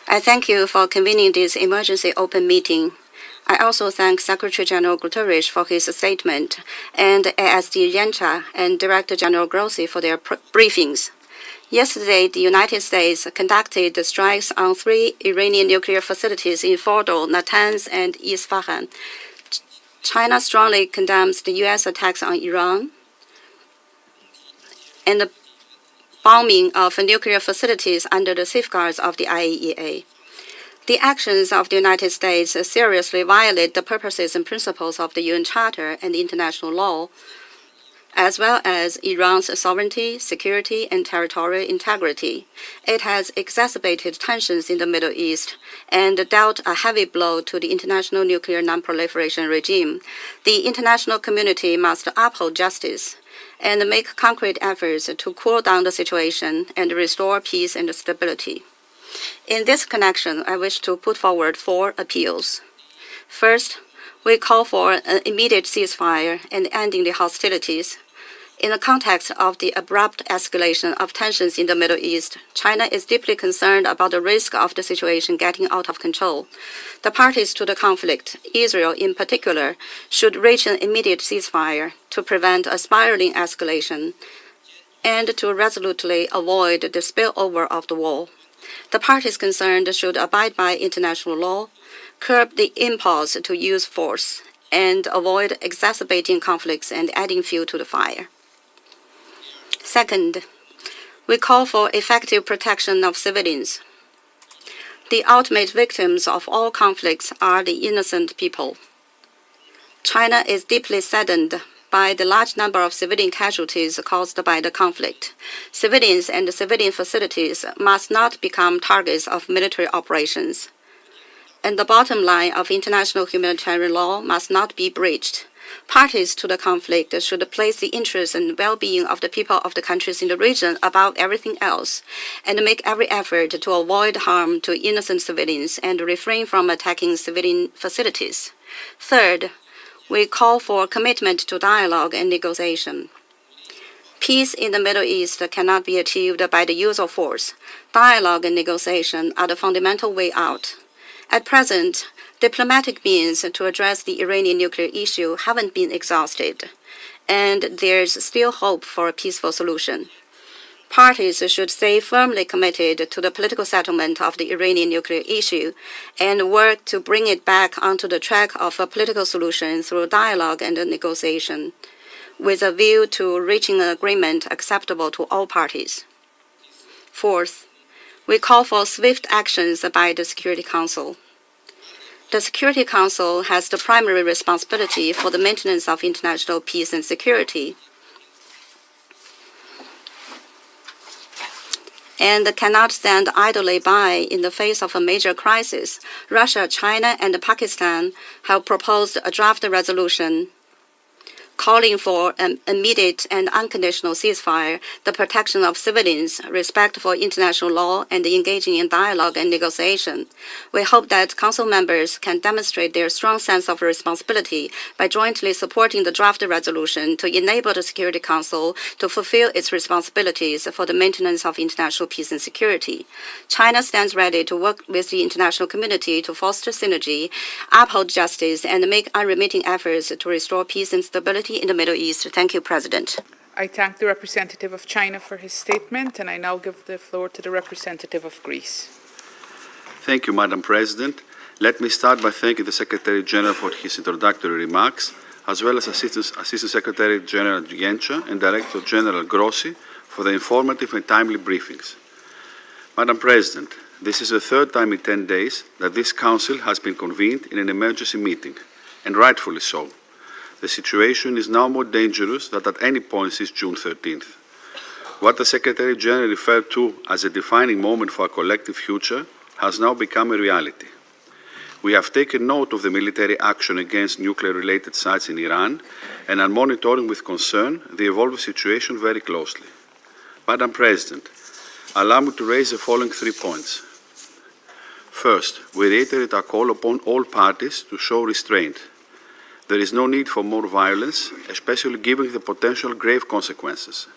I thank you for convening this emergency open meeting. I also thank Secretary General Guterres for his statement, and ASD Yancha and Director General Grossi for their briefings. Yesterday, the United States conducted strikes on 3 Iranian nuclear facilities in Fordo, Natanz, and Isfahan. China strongly condemns the U.S. attacks on Iran and the bombing of nuclear facilities under the safeguards of the IAEA. The actions of the United States seriously violate the purposes and principles of the UN Charter and international law, as well as Iran's sovereignty, security, and territorial integrity. It has exacerbated tensions in the Middle East and dealt a heavy blow to the international nuclear non-proliferation regime. The international community must uphold justice and make concrete efforts to cool down the situation and restore peace and stability. In this connection, I wish to put forward 4 appeals. First, we call for an immediate ceasefire and ending the hostilities. In the context of the abrupt escalation of tensions in the Middle East, China is deeply concerned about the risk of the situation getting out of control. The parties to the conflict, Israel in particular, should reach an immediate ceasefire to prevent a spiraling escalation and to resolutely avoid the spillover of the war. The parties concerned should abide by international law, curb the impulse to use force, and avoid exacerbating conflicts and adding fuel to the fire. Second, we call for effective protection of civilians. The ultimate victims of all conflicts are the innocent people. China is deeply saddened by the large number of civilian casualties caused by the conflict. Civilians and civilian facilities must not become targets of military operations. And the bottom line of international humanitarian law must not be breached. Parties to the conflict should place the interests and well-being of the people of the countries in the region above everything else, and make every effort to avoid harm to innocent civilians and refrain from attacking civilian facilities. Third, we call for commitment to dialogue and negotiation. Peace in the Middle East cannot be achieved by the use of force. Dialogue and negotiation are the fundamental way out. At present, diplomatic means to address the Iranian nuclear issue haven't been exhausted, and there's still hope for a peaceful solution. Parties should stay firmly committed to the political settlement of the Iranian nuclear issue and work to bring it back onto the track of a political solution through dialogue and negotiation, with a view to reaching an agreement acceptable to all parties. Fourth, we call for swift actions by the Security Council. The Security Council has the primary responsibility for the maintenance of international peace and security, and cannot stand idly by in the face of a major crisis. Russia, China, and Pakistan have proposed a draft resolution calling for an immediate and unconditional ceasefire, the protection of civilians, respect for international law, and engaging in dialogue and negotiation. We hope that Council members can demonstrate their strong sense of responsibility by jointly supporting the draft resolution to enable the Security Council to fulfill its responsibilities for the maintenance of international peace and security. China stands ready to work with the international community to foster synergy, uphold justice, and make unremitting efforts to restore peace and stability in the Middle East. Thank you, President. I thank the representative of China for his statement, and I now give the floor to the representative of Greece. Thank you, Madam President. Let me start by thanking the Secretary General for his introductory remarks, as well as Assistant Secretary General Yencha and Director General Grossi for the informative and timely briefings. Madam President, this is the third time in 10 days that this Council has been convened in an emergency meeting, and rightfully so. The situation is now more dangerous than at any point since June 13th. What the Secretary General referred to as a defining moment for our collective future has now become a reality. We have taken note of the military action against nuclear-related sites in Iran and are monitoring with concern the evolving situation very closely. Madam President, allow me to raise the following 3 points. First, we reiterate our call upon all parties to show restraint. There is no need for more violence, especially given the potential grave consequences.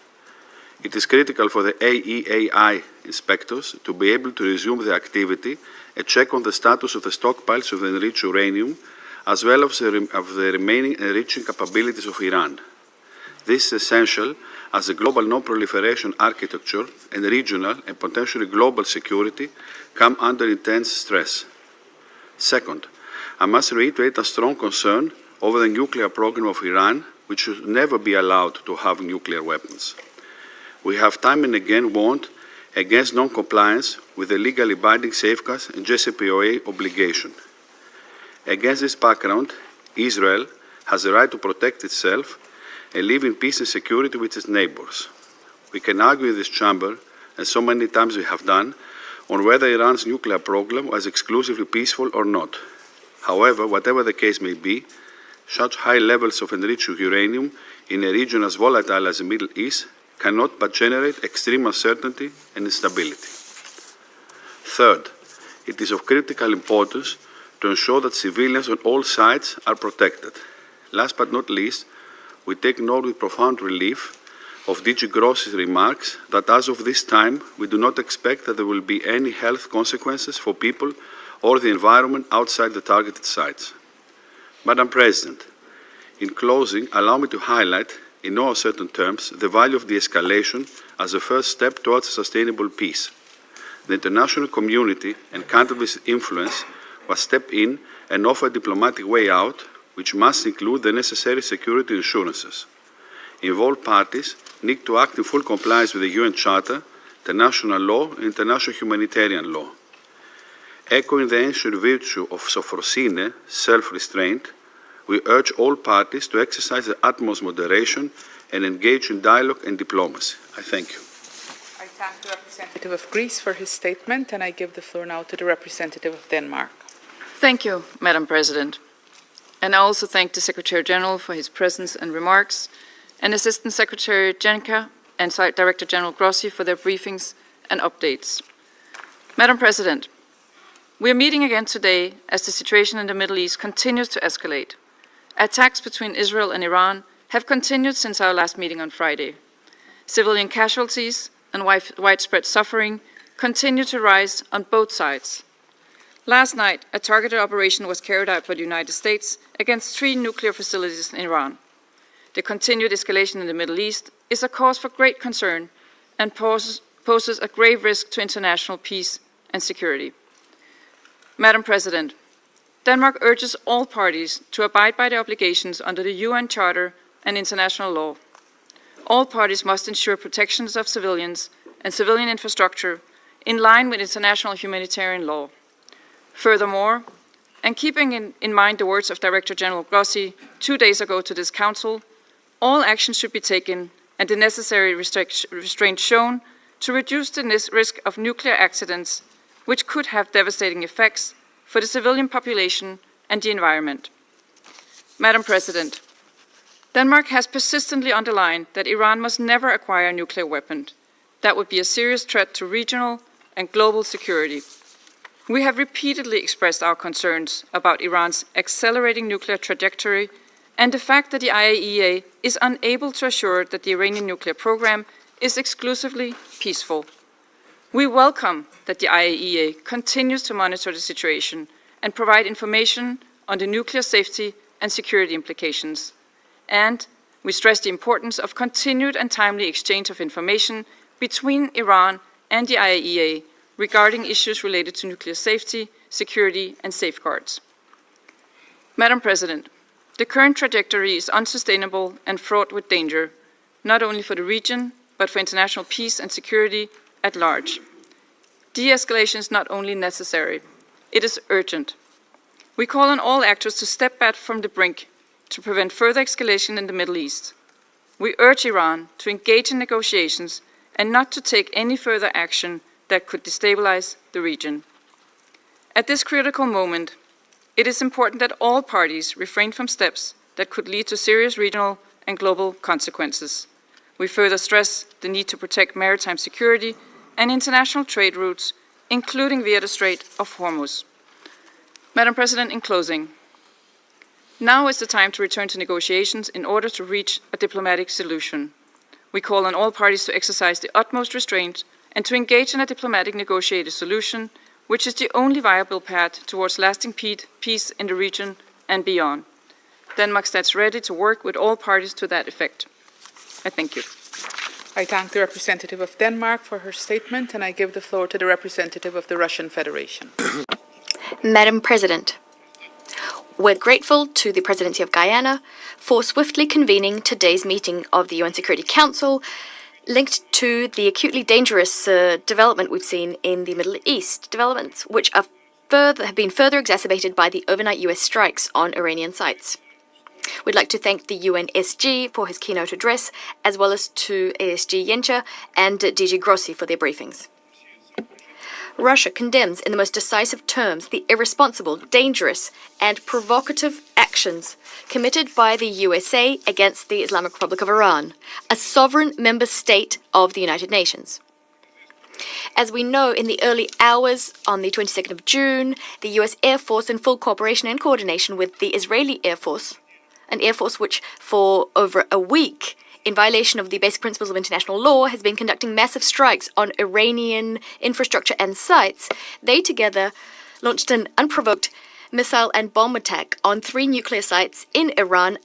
It is critical for the AEAI inspectors to be able to resume their activity and check on the status of the stockpiles of enriched uranium, as well as of the remaining enriching capabilities of Iran. This is essential as the global non-proliferation architecture and regional and potentially global security come under intense stress. Second, I must reiterate a strong concern over the nuclear program of Iran, which should never be allowed to have nuclear weapons. We have time and again warned against non-compliance with the legally binding safeguards and JCPOA obligation. Against this background, Israel has the right to protect itself and live in peace and security with its neighbors. We can argue in this chamber, and so many times we have done, on whether Iran's nuclear program was exclusively peaceful or not. However, whatever the case may be, such high levels of enriched uranium in a region as volatile as the Middle East cannot but generate extreme uncertainty and instability. Third, it is of critical importance to ensure that civilians on all sides are protected. Last but not least, we take note with profound relief of DG Gross's remarks that as of this time, we do not expect that there will be any health consequences for people or the environment outside the targeted sites. Madam President, in closing, allow me to highlight, in no uncertain terms, the value of de-escalation as a first step towards sustainable peace. The international community and countries with influence must step in and offer a diplomatic way out, which must include the necessary security assurances. Involved parties need to act in full compliance with the UN Charter, international law, and international humanitarian law. Echoing the ancient virtue of sophrosine, self-restraint, We urge all parties to exercise the utmost moderation and engage in dialogue and diplomacy. I thank you. I thank the representative of Greece for his statement, and I give the floor now to the representative of Denmark. Thank you, Madam President. And I also thank the Secretary General for his presence and remarks, and Assistant Secretary Jenka and Director General Grossi for their briefings and updates. Madam President, we are meeting again today as the situation in the Middle East continues to escalate. Attacks between Israel and Iran have continued since our last meeting on Friday. Civilian casualties and widespread suffering continue to rise on both sides. Last night, a targeted operation was carried out by the United States against 3 nuclear facilities in Iran. The continued escalation in the Middle East is a cause for great concern and poses a grave risk to international peace and security. Madam President, Denmark urges all parties to abide by the obligations under the UN Charter and international law. All parties must ensure protections of civilians and civilian infrastructure in line with international humanitarian law. Furthermore, and keeping in mind the words of Director General Grossi 2 days ago to this Council, all action should be taken and the necessary restraint shown to reduce the risk of nuclear accidents, which could have devastating effects for the civilian population and the environment. Madam President, Denmark has persistently underlined that Iran must never acquire a nuclear weapon. That would be a serious threat to regional and global security. We have repeatedly expressed our concerns about Iran's accelerating nuclear trajectory and the fact that the IAEA is unable to assure that the Iranian nuclear program is exclusively peaceful. We welcome that the IAEA continues to monitor the situation and provide information on the nuclear safety and security implications. And we stress the importance of continued and timely exchange of information between Iran and the IAEA regarding issues related to nuclear safety, security, and safeguards. Madam President, the current trajectory is unsustainable and fraught with danger, not only for the region, but for international peace and security at large. De-escalation is not only necessary, it is urgent. We call on all actors to step back from the brink to prevent further escalation in the Middle East. We urge Iran to engage in negotiations and not to take any further action that could destabilize the region. At this critical moment, it is important that all parties refrain from steps that could lead to serious regional and global consequences. We further stress the need to protect maritime security and international trade routes, including via the Strait of Hormuz. Madam President, in closing, now is the time to return to negotiations in order to reach a diplomatic solution. We call on all parties to exercise the utmost restraint and to engage in a diplomatic negotiated solution, which is the only viable path towards lasting peace in the region and beyond. Denmark stands ready to work with all parties to that effect. I thank you. I thank the representative of Denmark for her statement, and I give the floor to the representative of the Russian Federation. Madam President, we're grateful to the Presidency of Guyana for swiftly convening today's meeting of the UN Security Council linked to the acutely dangerous development we've seen in the Middle East, developments which have been further exacerbated by the overnight US strikes on Iranian sites. We'd like to thank the UNSG for his keynote address, as well as to ASG Yencha and DG Grossi for their briefings. Russia condemns in the most decisive terms the irresponsible, dangerous, and provocative actions committed by the USA against the Islamic Republic of Iran, a sovereign member state of the United Nations. As we know, in the early hours on the 22nd of June, the US Air Force, in full cooperation and coordination with the Israeli Air Force, an air force which for over a week, in violation of the basic principles of international law, has been conducting massive strikes on Iranian infrastructure and sites, they together launched an unprovoked missile and bomb attack on 3 nuclear sites in Iran,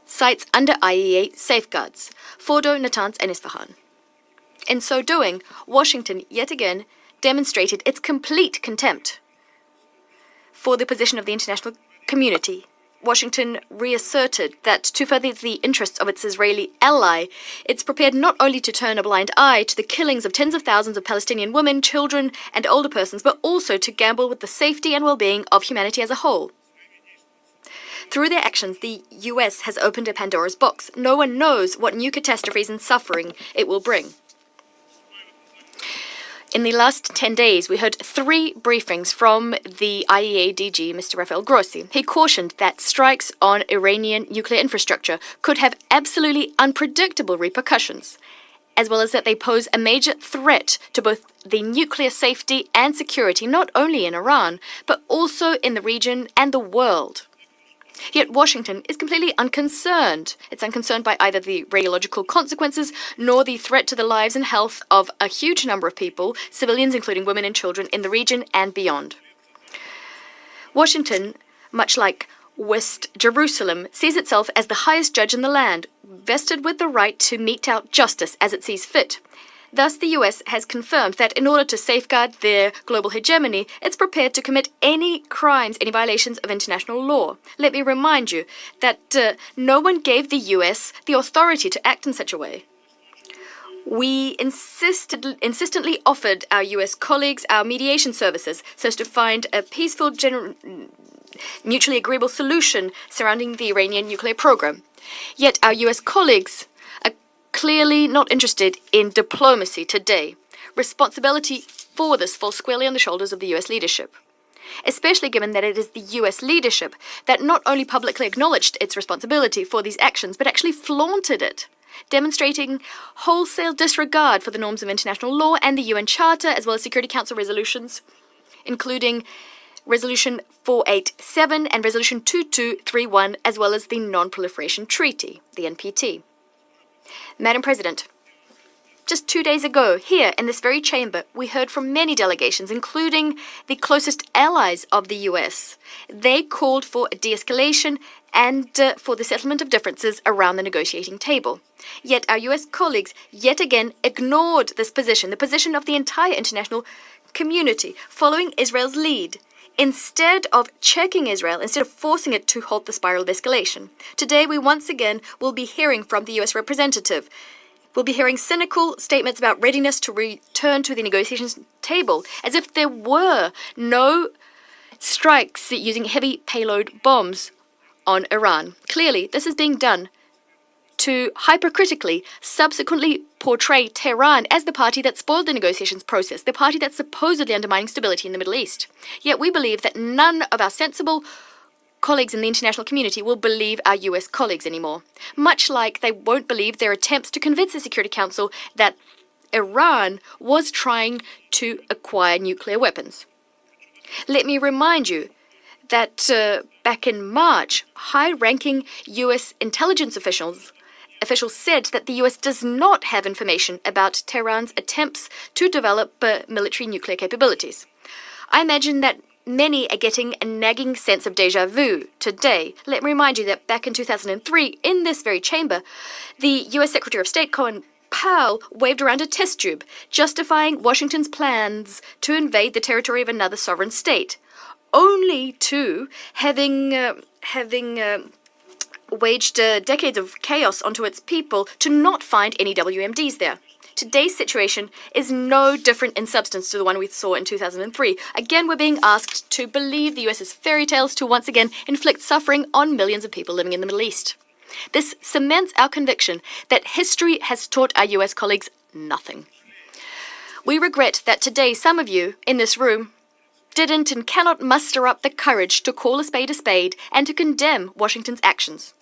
sites under IAEA safeguards, Fordo, Natanz, and Isfahan. In so doing, Washington yet again demonstrated its complete contempt for the position of the international community. Washington reasserted that to further the interests of its Israeli ally, it's prepared not only to turn a blind eye to the killings of tens of thousands of Palestinian women, children, and older persons, but also to gamble with the safety and well-being of humanity as a whole. Through their actions, the US has opened a Pandora's box. No one knows what new catastrophes and suffering it will bring. In the last 10 days, we heard 3 briefings from the IEA DG, Mr. Rafael Grossi. He cautioned that strikes on Iranian nuclear infrastructure could have absolutely unpredictable repercussions, as well as that they pose a major threat to both the nuclear safety and security, not only in Iran, but also in the region and the world. Yet Washington is completely unconcerned. It's unconcerned by either the radiological consequences nor the threat to the lives and health of a huge number of people, civilians including women and children, in the region and beyond. Washington, much like West Jerusalem, sees itself as the highest judge in the land, vested with the right to mete out justice as it sees fit. Thus, the US has confirmed that in order to safeguard their global hegemony, it's prepared to commit any crimes, any violations of international law. Let me remind you that no one gave the US the authority to act in such a way. We insistently offered our US colleagues our mediation services so as to find a peaceful, mutually agreeable solution surrounding the Iranian nuclear program. Yet our US colleagues clearly not interested in diplomacy today. Responsibility for this falls squarely on the shoulders of the US leadership, especially given that it is the US leadership that not only publicly acknowledged its responsibility for these actions, but actually flaunted it, demonstrating wholesale disregard for the norms of international law and the UN Charter, as well as Security Council resolutions, including Resolution 487 and Resolution 2231, as well as the Non-Proliferation Treaty, the NPT. Madam President, just 2 days ago, here in this very chamber, we heard from many delegations, including the closest allies of the US. They called for a de-escalation and for the settlement of differences around the negotiating table. Yet our US colleagues yet again ignored this position, the position of the entire international community, following Israel's lead, instead of checking Israel, instead of forcing it to halt the spiral of escalation. Today, we once again will be hearing from the US representative. We'll be hearing cynical statements about readiness to return to the negotiations table, as if there were no strikes using heavy payload bombs on Iran. Clearly, this is being done to hypercritically subsequently portray Tehran as the party that spoiled the negotiations process, the party that's supposedly undermining stability in the Middle East. Yet we believe that none of our sensible colleagues in the international community will believe our US colleagues anymore, much like they won't believe their attempts to convince the Security Council that Iran was trying to acquire nuclear weapons. Let me remind you that back in March, high-ranking US intelligence officials said that the US does not have information about Tehran's attempts to develop military nuclear capabilities. I imagine that many are getting a nagging sense of déjà vu today. Let me remind you that back in 2003, in this very chamber, the US Secretary of State Colin Powell waved around a test tube, justifying Washington's plans to invade the territory of another sovereign state, only to having waged decades of chaos onto its people to not find any WMDs there. Today's situation is no different in substance to the one we saw in 2003. Again, we're being asked to believe the US's fairy tales to once again inflict suffering on millions of people living in the Middle East. This cements our conviction that history has taught our US colleagues nothing. We regret that today some of you in this room didn't and cannot muster up the courage to call a spade and to condemn Washington's actions.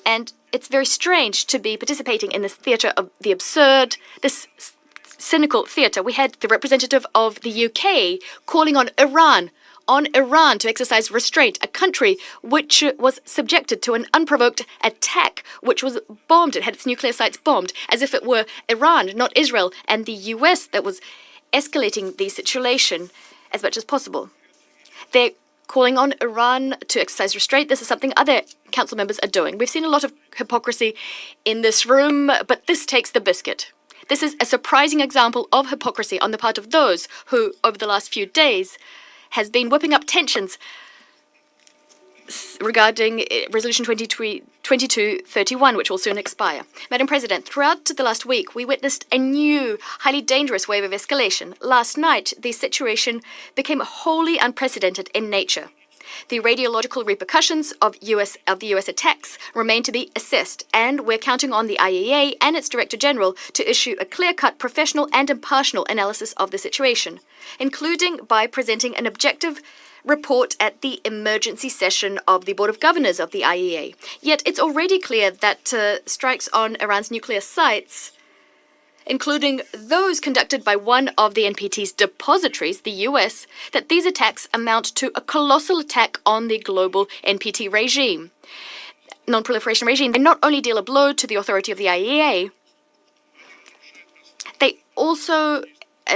And it's very strange to be participating in this theatre of the absurd, this cynical theatre. We had the representative of the UK calling on Iran to exercise restraint, a country which was subjected to an unprovoked attack, which was bombed. It had its nuclear sites bombed, as if it were Iran, not Israel, and the US that was escalating the situation as much as possible. They're calling on Iran to exercise restraint. This is something other council members are doing. We've seen a lot of hypocrisy in this room, but this takes the biscuit. This is a surprising example of hypocrisy on the part of those who, over the last few days, has been whipping up tensions regarding Resolution 2231, which will soon expire. Madam President, throughout the last week, we witnessed a new, highly dangerous wave of escalation. Last night, the situation became wholly unprecedented in nature. The radiological repercussions of the US attacks remain to be assessed, and we're counting on the IAEA and its Director General to issue a clear-cut, professional and impartial analysis of the situation, including by presenting an objective report at the emergency session of the Board of Governors of the IAEA. Yet it's already clear that strikes on Iran's nuclear sites, including those conducted by one of the NPT's depositories, the US, that these attacks amount to a colossal attack on the global NPT regime, non-proliferation regime. They not only deal a blow to the authority of the IAEA, they also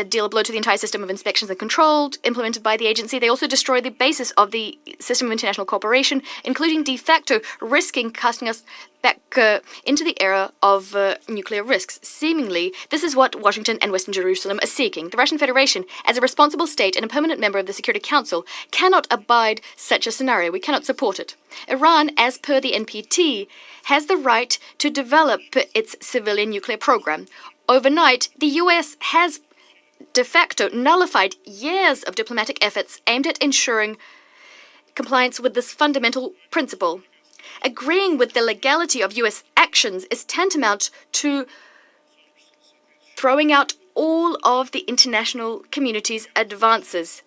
deal a blow to the entire system of inspections and control implemented by the agency. They also destroy the basis of the system of international cooperation, including de facto risking casting us back into the era of nuclear risks. Seemingly, this is what Washington and Western Jerusalem are seeking. The Russian Federation, as a responsible state and a permanent member of the Security Council, cannot abide such a scenario. We cannot support it. Iran, as per the NPT, has the right to develop its civilian nuclear program. Overnight, the US has de facto nullified years of diplomatic efforts aimed at ensuring compliance with this fundamental principle. Agreeing with the legality of US actions is tantamount to throwing out all of the international community's advances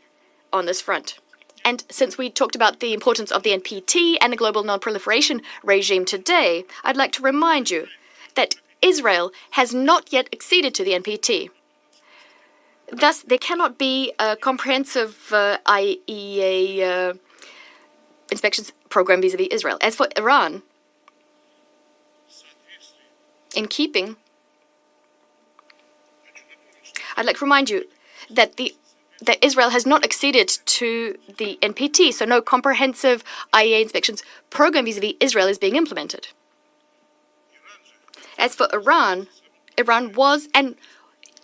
on this front. And since we talked about the importance of the NPT and the global non-proliferation regime today, I'd like to remind you that Israel has not yet acceded to the NPT. Thus, there cannot be a comprehensive IAEA inspections program vis-à-vis Israel. As for Iran, in keeping, I'd like to remind you that Israel has not acceded to the NPT, so no comprehensive IAEA inspections program vis-à-vis Israel is being implemented. As for Iran, Iran was and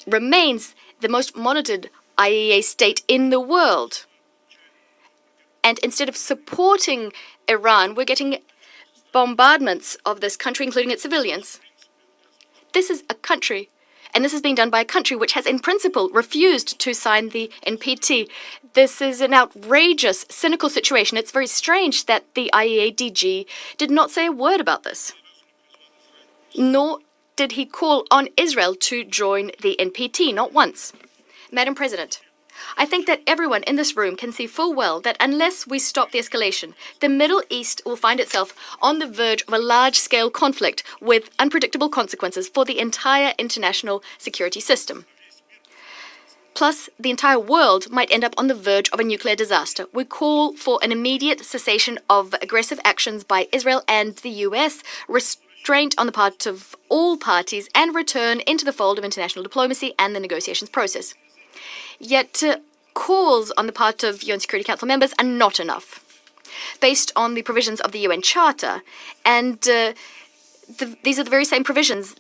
remains the most monitored IAEA state in the world. And instead of supporting Iran, we're getting bombardments of this country, including its civilians. This is a country, and this is being done by a country which has, in principle, refused to sign the NPT. This is an outrageous, cynical situation. It's very strange that the IAEA DG did not say a word about this, nor did he call on Israel to join the NPT, not once. Madam President, I think that everyone in this room can see full well that unless we stop the escalation, the Middle East will find itself on the verge of a large-scale conflict with unpredictable consequences for the entire international security system. Plus, the entire world might end up on the verge of a nuclear disaster. We call for an immediate cessation of aggressive actions by Israel and the US, restraint on the part of all parties, and return into the fold of international diplomacy and the negotiations process. Yet, calls on the part of UN Security Council members are not enough. Based on the provisions of the UN Charter, and these are the very same provisions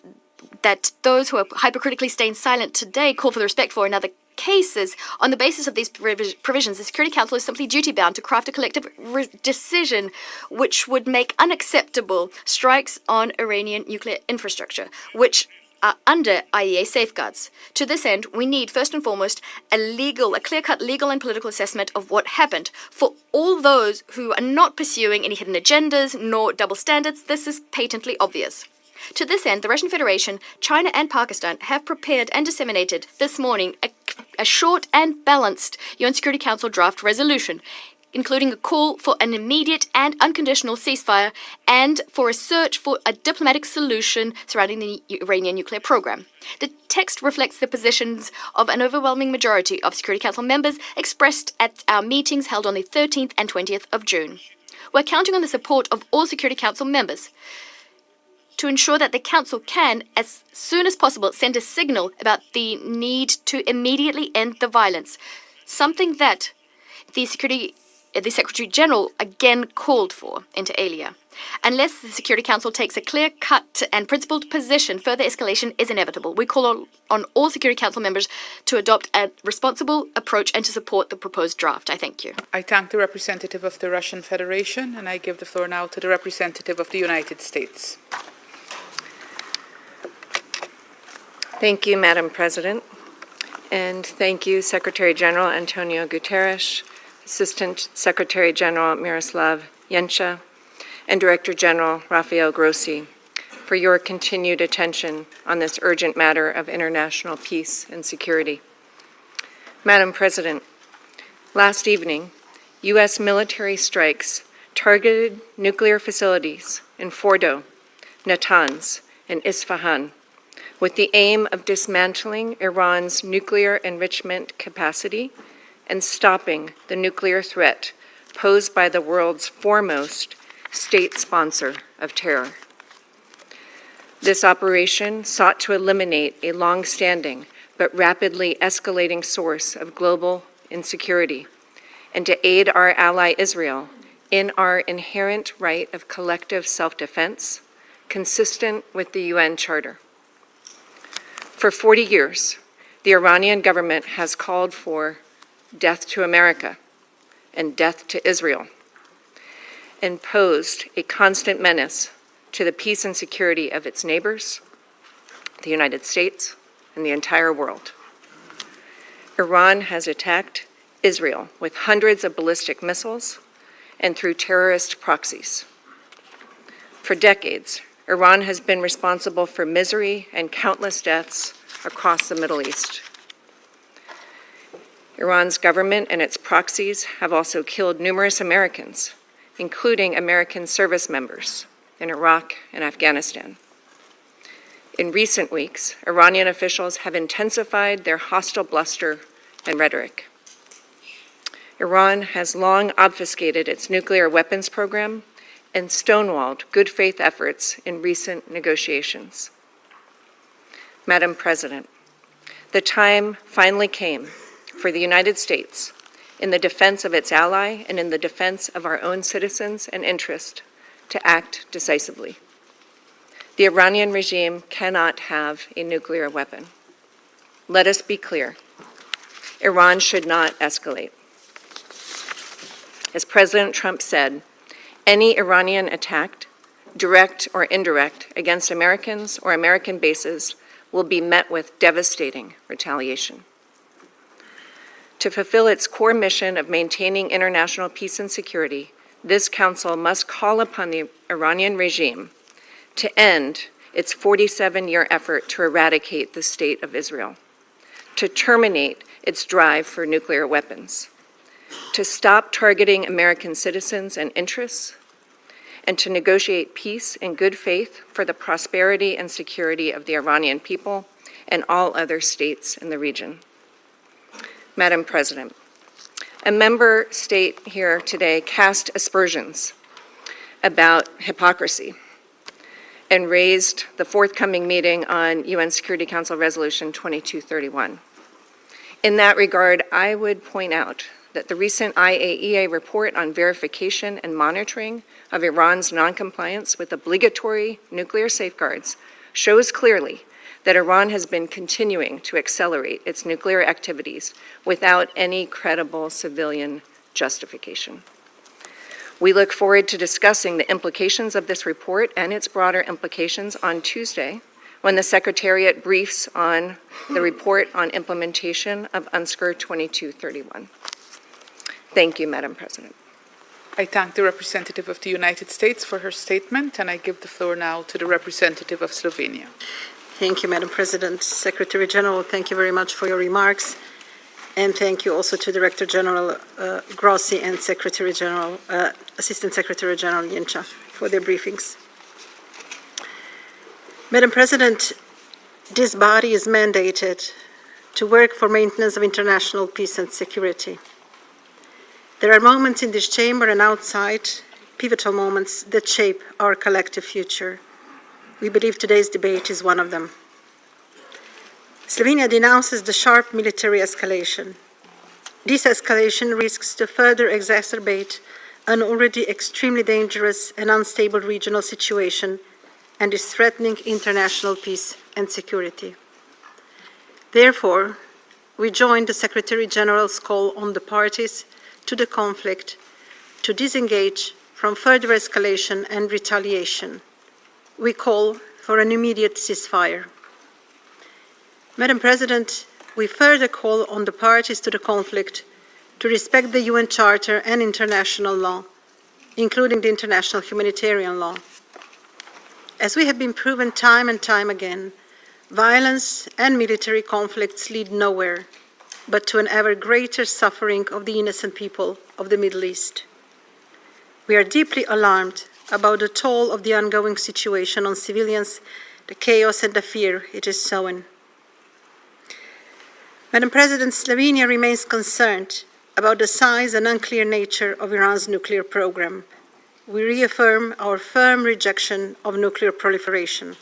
that those who are hypercritically staying silent today call for the respect for in other cases. On the basis of these provisions, the Security Council is simply duty-bound to craft a collective decision which would make unacceptable strikes on Iranian nuclear infrastructure, which are under IAEA safeguards. To this end, we need, first and foremost, a clear-cut legal and political assessment of what happened. For all those who are not pursuing any hidden agendas nor double standards, this is patently obvious. To this end, the Russian Federation, China and Pakistan have prepared and disseminated this morning a short and balanced UN Security Council draft resolution, including a call for an immediate and unconditional ceasefire and for a search for a diplomatic solution surrounding the Iranian nuclear program. The text reflects the positions of an overwhelming majority of Security Council members expressed at our meetings held on the 13th and 20th of June. We're counting on the support of all Security Council members to ensure that the Council can, as soon as possible, send a signal about the need to immediately end the violence, something that the Secretary General again called for, inter alia. Unless the Security Council takes a clear-cut and principled position, further escalation is inevitable. We call on all Security Council members to adopt a responsible approach and to support the proposed draft. I thank you. I thank the representative of the Russian Federation, and I give the floor now to the representative of the United States. Thank you, Madam President, and thank you, Secretary General Antonio Guterres, Assistant Secretary General Miroslav Jenča, and Director General Rafael Grossi for your continued attention on this urgent matter of international peace and security. Madam President, last evening, U.S. military strikes targeted nuclear facilities in Fordo, Natanz, and Isfahan with the aim of dismantling Iran's nuclear enrichment capacity and stopping the nuclear threat posed by the world's foremost state sponsor of terror. This operation sought to eliminate a long-standing but rapidly escalating source of global insecurity and to aid our ally Israel in our inherent right of collective self-defense, consistent with the UN Charter. For 40 years, the Iranian government has called for death to America and death to Israel, and posed a constant menace to the peace and security of its neighbors, the United States, and the entire world. Iran has attacked Israel with hundreds of ballistic missiles and through terrorist proxies. For decades, Iran has been responsible for misery and countless deaths across the Middle East. Iran's government and its proxies have also killed numerous Americans, including American service members in Iraq and Afghanistan. In recent weeks, Iranian officials have intensified their hostile bluster and rhetoric. Iran has long obfuscated its nuclear weapons program and stonewalled good faith efforts in recent negotiations. Madam President, the time finally came for the United States, in the defense of its ally and in the defense of our own citizens and interests, to act decisively. The Iranian regime cannot have a nuclear weapon. Let us be clear. Iran should not escalate. As President Trump said, any Iranian attack, direct or indirect, against Americans or American bases will be met with devastating retaliation. To fulfill its core mission of maintaining international peace and security, this Council must call upon the Iranian regime to end its 47-year effort to eradicate the State of Israel, to terminate its drive for nuclear weapons, to stop targeting American citizens and interests, and to negotiate peace in good faith for the prosperity and security of the Iranian people and all other states in the region. Madam President, a member state here today cast aspersions about hypocrisy and raised the forthcoming meeting on UN Security Council Resolution 2231. In that regard, I would point out that the recent IAEA report on verification and monitoring of Iran's noncompliance with obligatory nuclear safeguards shows clearly that Iran has been continuing to accelerate its nuclear activities without any credible civilian justification. We look forward to discussing the implications of this report and its broader implications on Tuesday, when the Secretariat briefs on the report on implementation of UNSCR 2231. Thank you, Madam President. I thank the representative of the United States for her statement, and I give the floor now to the representative of Slovenia. Thank you, Madam President. Secretary General, thank you very much for your remarks. And thank you also to Director General Grossi and Secretary General, Assistant Secretary General Jenča for their briefings. Madam President, this body is mandated to work for maintenance of international peace and security. There are moments in this chamber and outside, pivotal moments that shape our collective future. We believe today's debate is one of them. Slovenia denounces the sharp military escalation. This escalation risks to further exacerbate an already extremely dangerous and unstable regional situation and is threatening international peace and security. Therefore, we join the Secretary General's call on the parties to the conflict to disengage from further escalation and retaliation. We call for an immediate ceasefire. Madam President, we further call on the parties to the conflict to respect the UN Charter and international law, including the international humanitarian law. As we have been proven time and time again, violence and military conflicts lead nowhere but to an ever greater suffering of the innocent people of the Middle East. We are deeply alarmed about the toll of the ongoing situation on civilians, the chaos and the fear it is sowing. Madam President, Slovenia remains concerned about the size and unclear nature of Iran's nuclear program. We reaffirm our firm rejection of nuclear proliferation.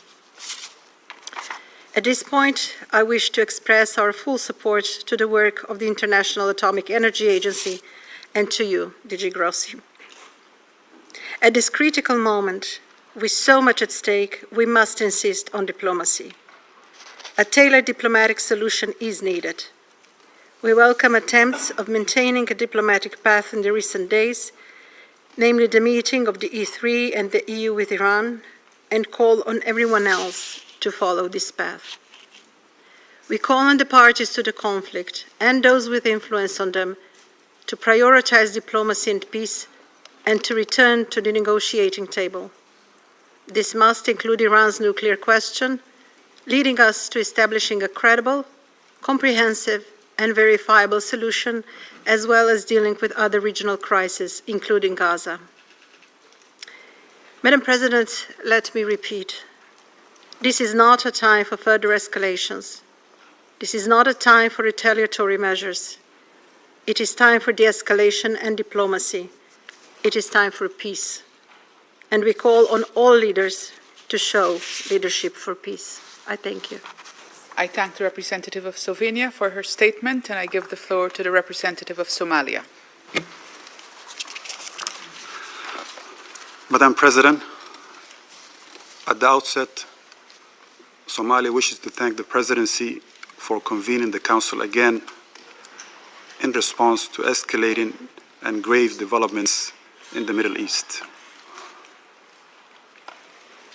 At this point, I wish to express our full support to the work of the International Atomic Energy Agency and to you, DG Grossi. At this critical moment, with so much at stake, we must insist on diplomacy. A tailored diplomatic solution is needed. We welcome attempts of maintaining a diplomatic path in the recent days, namely the meeting of the E3 and the EU with Iran, and call on everyone else to follow this path. We call on the parties to the conflict and those with influence on them to prioritize diplomacy and peace and to return to the negotiating table. This must include Iran's nuclear question, leading us to establishing a credible, comprehensive, and verifiable solution, as well as dealing with other regional crises, including Gaza. Madam President, let me repeat. This is not a time for further escalations. This is not a time for retaliatory measures. It is time for de-escalation and diplomacy. It is time for peace. And we call on all leaders to show leadership for peace. I thank you. I thank the representative of Slovenia for her statement, and I give the floor to the representative of Somalia. Madam President, at the outset, Somalia wishes to thank the Presidency for convening the Council again in response to escalating and grave developments in the Middle East.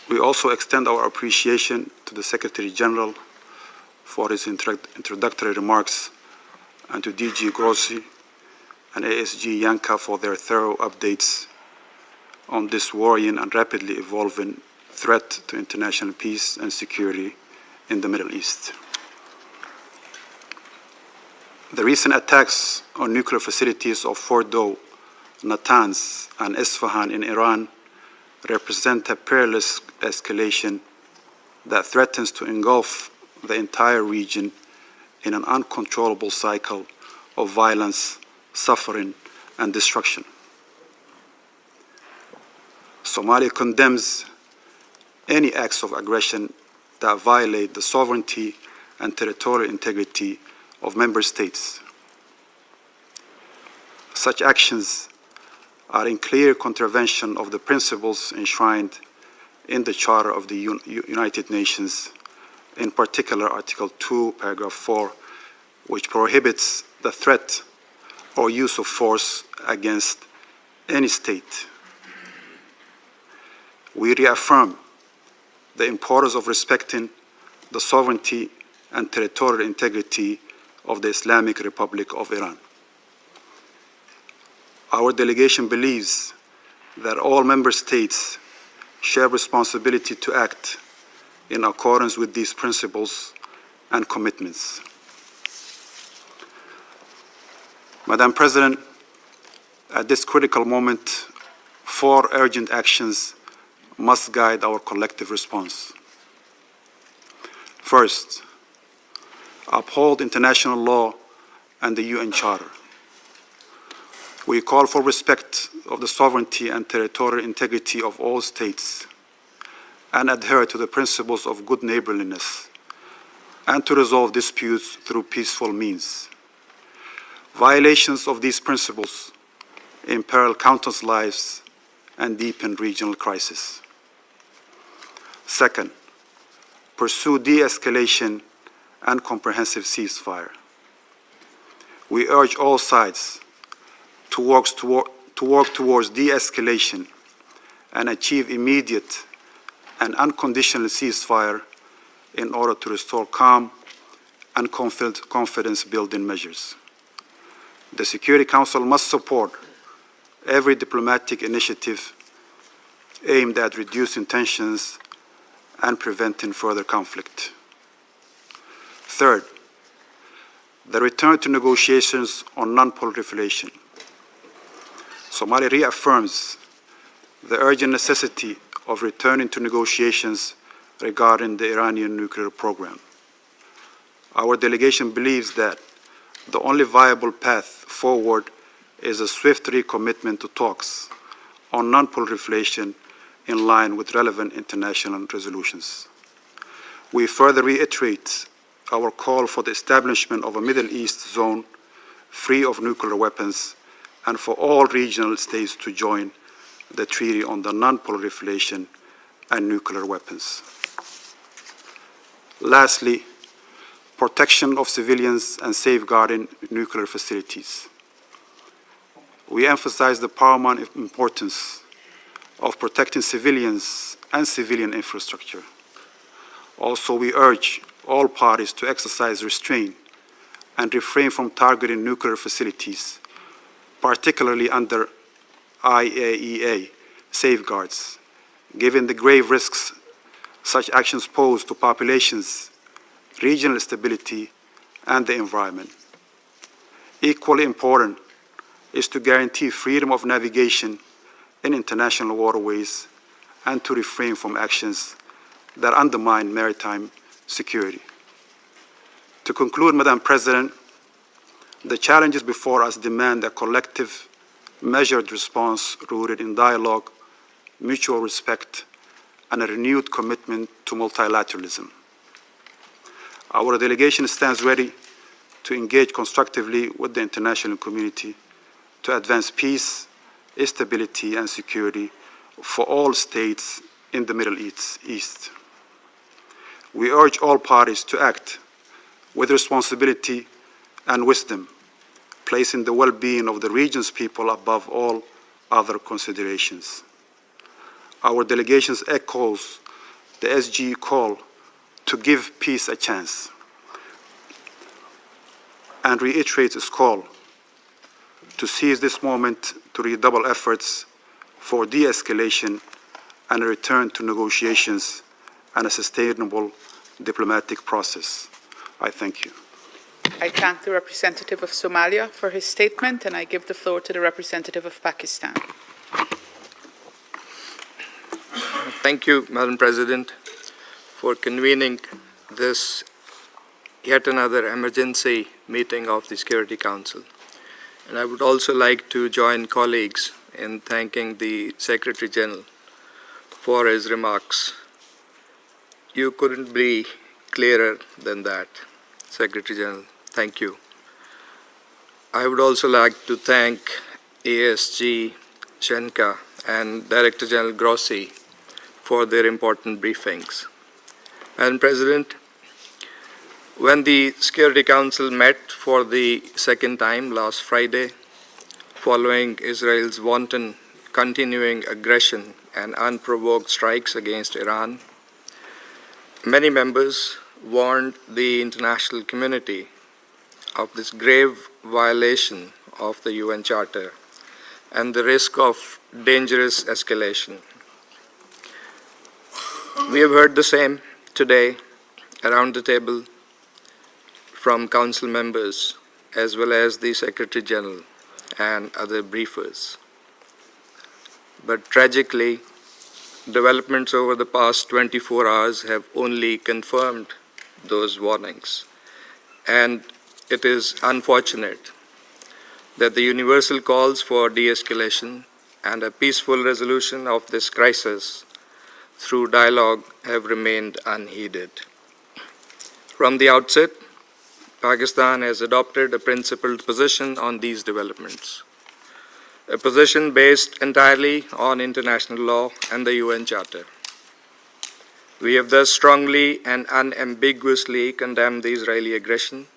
We also extend our appreciation to the Secretary General for his introductory remarks and to DG Grossi and ASG Yanka for their thorough updates on this worrying and rapidly evolving threat to international peace and security in the Middle East. The recent attacks on nuclear facilities of Fordow, Natanz, and Isfahan in Iran represent a perilous escalation that threatens to engulf the entire region in an uncontrollable cycle of violence, suffering, and destruction. Somalia condemns any acts of aggression that violate the sovereignty and territorial integrity of member states. Such actions are in clear contravention of the principles enshrined in the Charter of the United Nations, in particular Article 2, Paragraph 4, which prohibits the threat or use of force against any state. We reaffirm the importance of respecting the sovereignty and territorial integrity of the Islamic Republic of Iran. Our delegation believes that all member states share responsibility to act in accordance with these principles and commitments. Madam President, at this critical moment, 4 urgent actions must guide our collective response. First, uphold international law and the UN Charter. We call for respect of the sovereignty and territorial integrity of all states and adhere to the principles of good neighborliness and to resolve disputes through peaceful means. Violations of these principles imperil countless lives and deepen regional crisis. Second, pursue de-escalation and comprehensive ceasefire. We urge all sides to work towards de-escalation and achieve immediate and unconditional ceasefire in order to restore calm and confidence-building measures. The Security Council must support every diplomatic initiative aimed at reducing tensions and preventing further conflict. Third, the return to negotiations on non-proliferation. Somalia reaffirms the urgent necessity of returning to negotiations regarding the Iranian nuclear program. Our delegation believes that the only viable path forward is a swift recommitment to talks on non-proliferation in line with relevant international resolutions. We further reiterate our call for the establishment of a Middle East zone free of nuclear weapons and for all regional states to join the Treaty on the Non-Proliferation and Nuclear Weapons. Lastly, protection of civilians and safeguarding nuclear facilities. We emphasize the paramount importance of protecting civilians and civilian infrastructure. Also, we urge all parties to exercise restraint and refrain from targeting nuclear facilities, particularly under IAEA safeguards, given the grave risks such actions pose to populations, regional stability, and the environment. Equally important is to guarantee freedom of navigation in international waterways and to refrain from actions that undermine maritime security. To conclude, Madam President, the challenges before us demand a collective, measured response rooted in dialogue, mutual respect, and a renewed commitment to multilateralism. Our delegation stands ready to engage constructively with the international community to advance peace, stability, and security for all states in the Middle East. We urge all parties to act with responsibility and wisdom, placing the well-being of the region's people above all other considerations. Our delegation echoes the SG call to give peace a chance and reiterates its call to seize this moment to redouble efforts for de-escalation and a return to negotiations and a sustainable diplomatic process. I thank you. I thank the representative of Somalia for his statement, and I give the floor to the representative of Pakistan. Thank you, Madam President, for convening this yet another emergency meeting of the Security Council. And I would also like to join colleagues in thanking the Secretary General for his remarks. You couldn't be clearer than that, Secretary General. Thank you. I would also like to thank ASG Shenka and Director General Grossi for their important briefings. Madam President, when the Security Council met for the second time last Friday, following Israel's wanton continuing aggression and unprovoked strikes against Iran, many members warned the international community of this grave violation of the UN Charter and the risk of dangerous escalation. We have heard the same today around the table from Council members as well as the Secretary General and other briefers. But tragically, developments over the past 24 hours have only confirmed those warnings. And it is unfortunate that the universal calls for de-escalation and a peaceful resolution of this crisis through dialogue have remained unheeded. From the outset, Pakistan has adopted a principled position on these developments, a position based entirely on international law and the UN Charter. We have thus strongly and unambiguously condemned the Israeli aggression,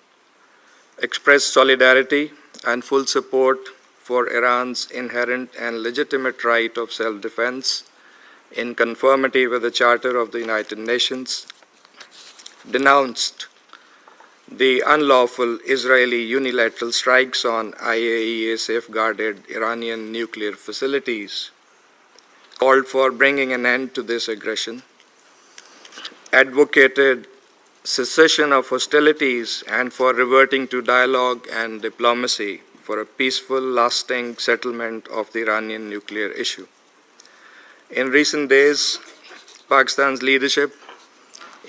expressed solidarity and full support for Iran's inherent and legitimate right of self-defense in conformity with the Charter of the United Nations, denounced the unlawful Israeli unilateral strikes on IAEA-safeguarded Iranian nuclear facilities, called for bringing an end to this aggression, advocated cessation of hostilities and for reverting to dialogue and diplomacy for a peaceful, lasting settlement of the Iranian nuclear issue. In recent days, Pakistan's leadership,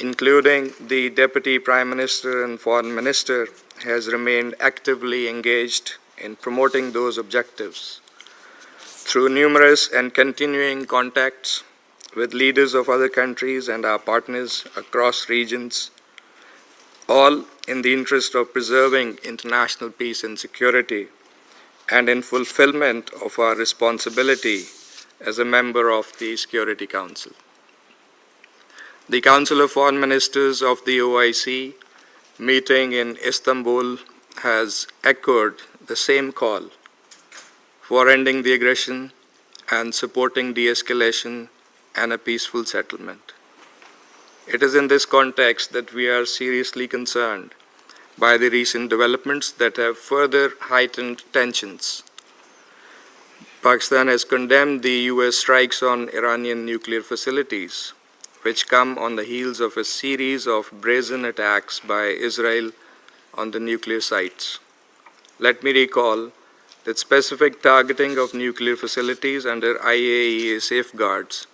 including the Deputy Prime Minister and Foreign Minister, has remained actively engaged in promoting those objectives through numerous and continuing contacts with leaders of other countries and our partners across regions, all in the interest of preserving international peace and security and in fulfillment of our responsibility as a member of the Security Council. The Council of Foreign Ministers of the OIC meeting in Istanbul has echoed the same call for ending the aggression and supporting de-escalation and a peaceful settlement. It is in this context that we are seriously concerned by the recent developments that have further heightened tensions. Pakistan has condemned the US strikes on Iranian nuclear facilities, which come on the heels of a series of brazen attacks by Israel on the nuclear sites. Let me recall that specific targeting of nuclear facilities under IAEA safeguards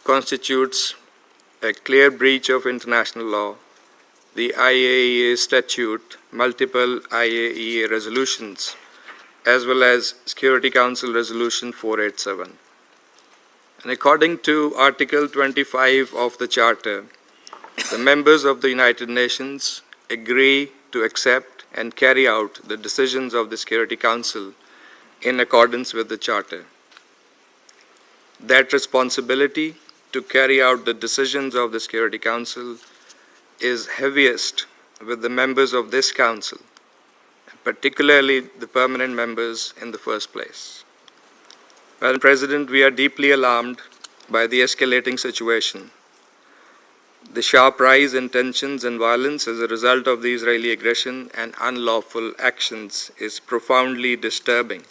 constitutes a clear breach of international law, the IAEA statute, multiple IAEA resolutions, as well as Security Council Resolution 487. And according to Article 25 of the Charter, the members of the United Nations agree to accept and carry out the decisions of the Security Council in accordance with the Charter. That responsibility to carry out the decisions of the Security Council is heaviest with the members of this Council, particularly the permanent members in the first place. Madam President, we are deeply alarmed by the escalating situation. The sharp rise in tensions and violence as a result of the Israeli aggression and unlawful actions is profoundly disturbing.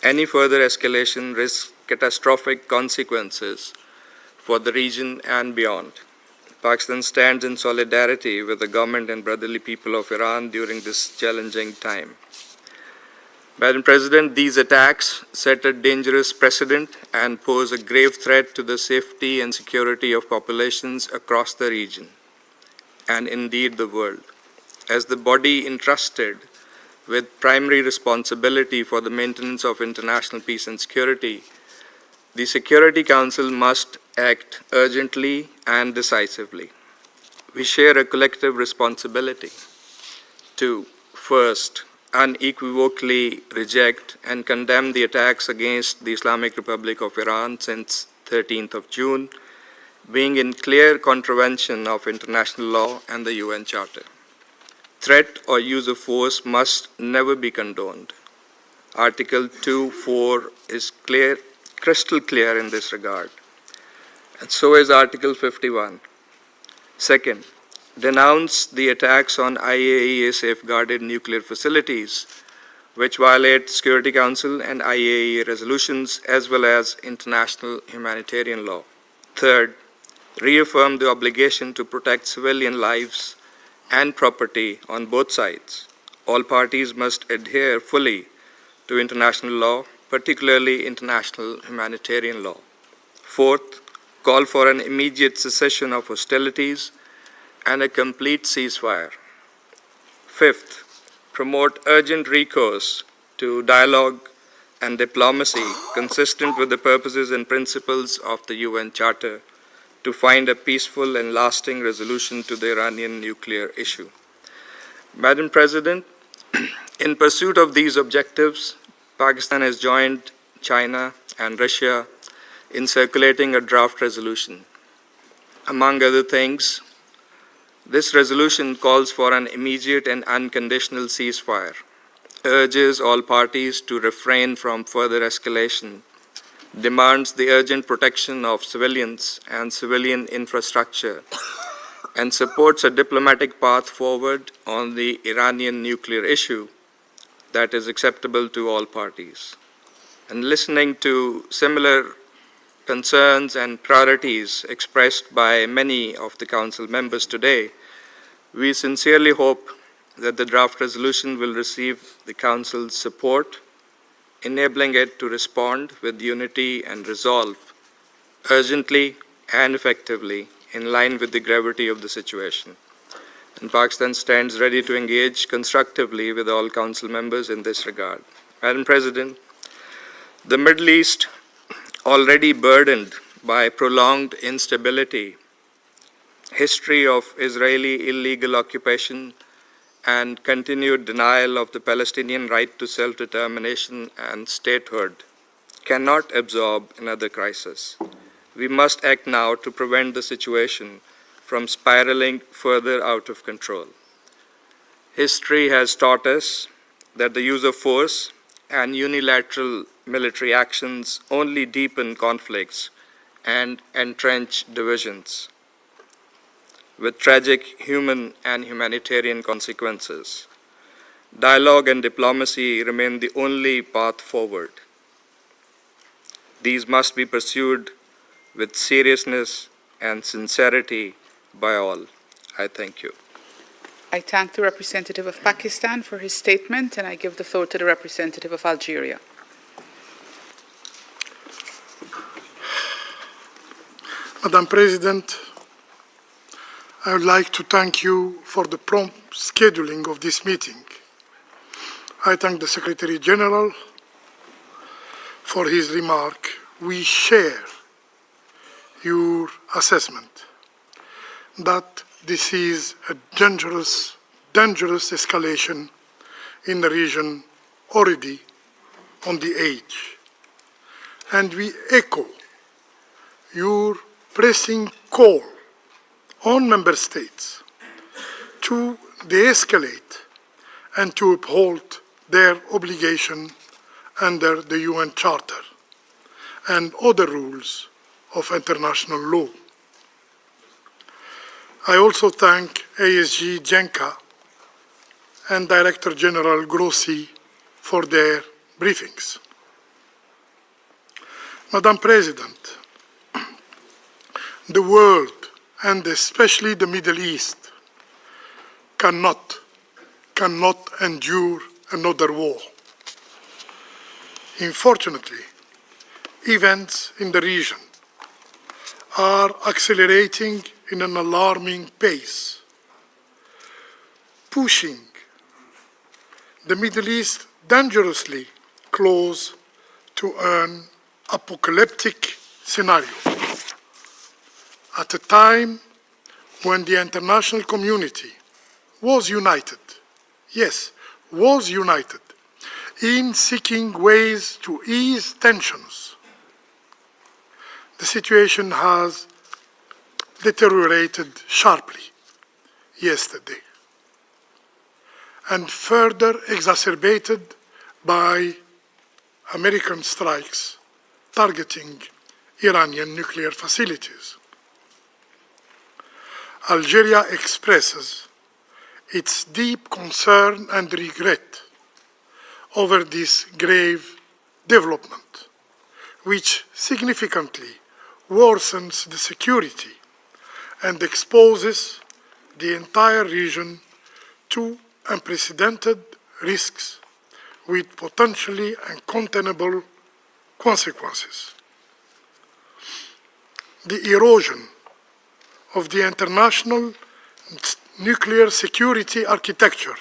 Any further escalation risks catastrophic consequences for the region and beyond. Pakistan stands in solidarity with the government and brotherly people of Iran during this challenging time. Madam President, these attacks set a dangerous precedent and pose a grave threat to the safety and security of populations across the region, and indeed the world. As the body entrusted with primary responsibility for the maintenance of international peace and security, the Security Council must act urgently and decisively. We share a collective responsibility to, first, unequivocally reject and condemn the attacks against the Islamic Republic of Iran since 13th of June, being in clear contravention of international law and the UN Charter. Threat or use of force must never be condoned. Article 2.4 is crystal clear in this regard, and so is Article 51. Second, denounce the attacks on IAEA safeguarded nuclear facilities, which violate Security Council and IAEA resolutions as well as international humanitarian law. Third, reaffirm the obligation to protect civilian lives and property on both sides. All parties must adhere fully to international law, particularly international humanitarian law. Fourth, call for an immediate cessation of hostilities and a complete ceasefire. Fifth, promote urgent recourse to dialogue and diplomacy consistent with the purposes and principles of the UN Charter to find a peaceful and lasting resolution to the Iranian nuclear issue. Madam President, in pursuit of these objectives, Pakistan has joined China and Russia in circulating a draft resolution. Among other things, this resolution calls for an immediate and unconditional ceasefire, urges all parties to refrain from further escalation, demands the urgent protection of civilians and civilian infrastructure, and supports a diplomatic path forward on the Iranian nuclear issue that is acceptable to all parties. And listening to similar concerns and priorities expressed by many of the Council members today, we sincerely hope that the draft resolution will receive the Council's support, enabling it to respond with unity and resolve urgently and effectively in line with the gravity of the situation. And Pakistan stands ready to engage constructively with all Council members in this regard. Madam President, the Middle East, already burdened by prolonged instability, history of Israeli illegal occupation, and continued denial of the Palestinian right to self-determination and statehood, cannot absorb another crisis. We must act now to prevent the situation from spiraling further out of control. History has taught us that the use of force and unilateral military actions only deepen conflicts and entrench divisions, with tragic human and humanitarian consequences. Dialogue and diplomacy remain the only path forward. These must be pursued with seriousness and sincerity by all. I thank you. I thank the representative of Pakistan for his statement, and I give the floor to the representative of Algeria. Madam President, I would like to thank you for the prompt scheduling of this meeting. I thank the Secretary General for his remark. We share your assessment that this is a dangerous escalation in the region already on the edge. And we echo your pressing call on member states to de-escalate and to uphold their obligation under the UN Charter and other rules of international law. I also thank ASG Jenka and Director General Grossi for their briefings. Madam President, the world, and especially the Middle East, cannot endure another war. Unfortunately, events in the region are accelerating in an alarming pace, pushing the Middle East dangerously close to an apocalyptic scenario. At a time when the international community was united, yes, was united in seeking ways to ease tensions, the situation has deteriorated sharply yesterday and further exacerbated by American strikes targeting Iranian nuclear facilities. Algeria expresses its deep concern and regret over this grave development, which significantly worsens the security and exposes the entire region to unprecedented risks with potentially uncontainable consequences. The erosion of the international nuclear security architecture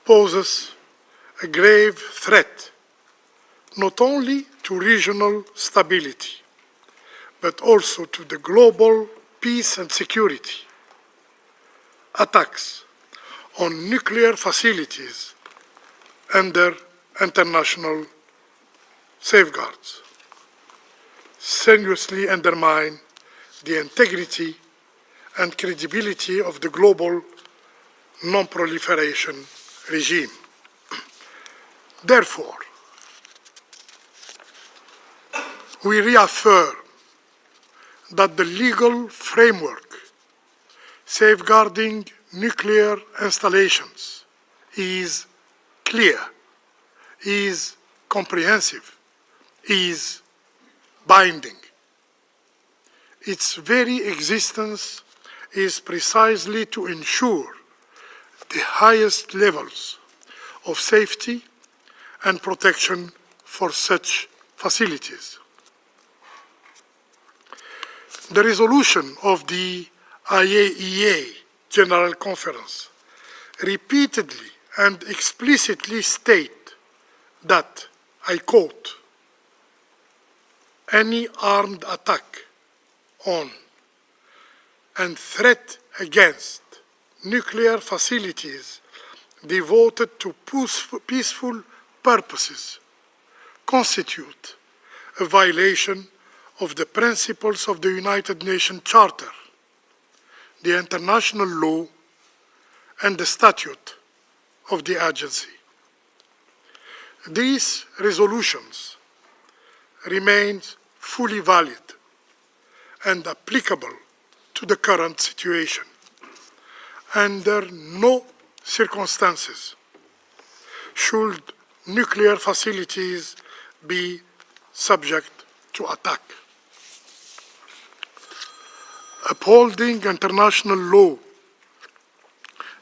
poses a grave threat not only to regional stability, but also to the global peace and security. Attacks on nuclear facilities under international safeguards seriously undermine the integrity and credibility of the global non-proliferation regime. Therefore, we reaffirm that the legal framework safeguarding nuclear installations is clear, is comprehensive, is binding. Its very existence is precisely to ensure the highest levels of safety and protection for such facilities. The resolution of the IAEA General Conference repeatedly and explicitly state that, I quote, any armed attack on and threat against nuclear facilities devoted to peaceful purposes constitute a violation of the principles of the United Nations Charter, the international law, and the statute of the agency. These resolutions remain fully valid and applicable to the current situation. Under no circumstances should nuclear facilities be subject to attack. Upholding international law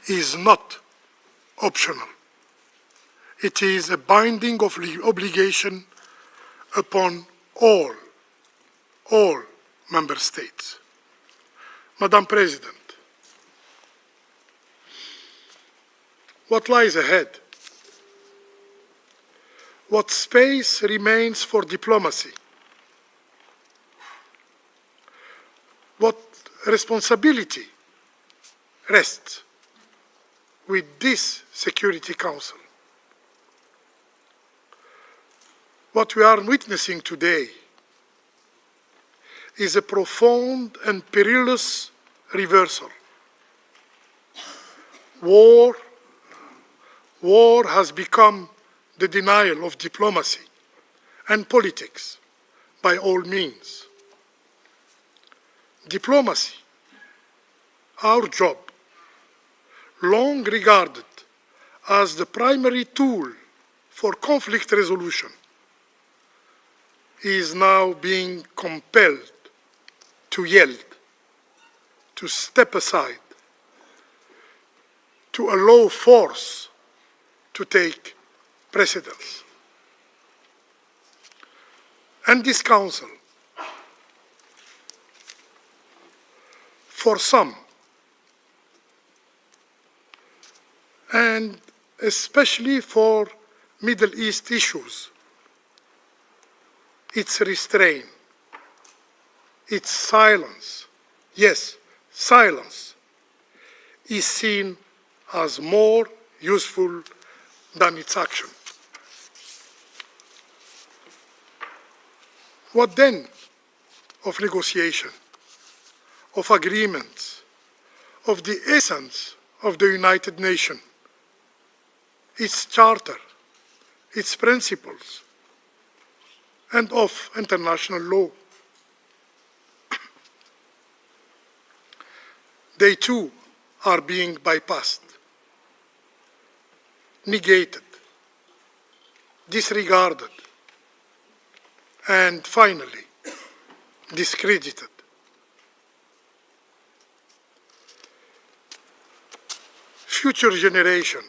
is not optional. It is a binding obligation upon all member states. Madam President, what lies ahead? What space remains for diplomacy? What responsibility rests with this Security Council? What we are witnessing today is a profound and perilous reversal. War has become the denial of diplomacy and politics by all means. Diplomacy, our job, long regarded as the primary tool for conflict resolution, is now being compelled to yield, to step aside, to allow force to take precedence. And this Council, for some, and especially for Middle East issues, its restraint, its silence, yes, silence, is seen as more useful than its action. What then of negotiation, of agreements, of the essence of the United Nations, its charter, its principles, and of international law? They too are being bypassed, negated, disregarded, and finally discredited. Future generations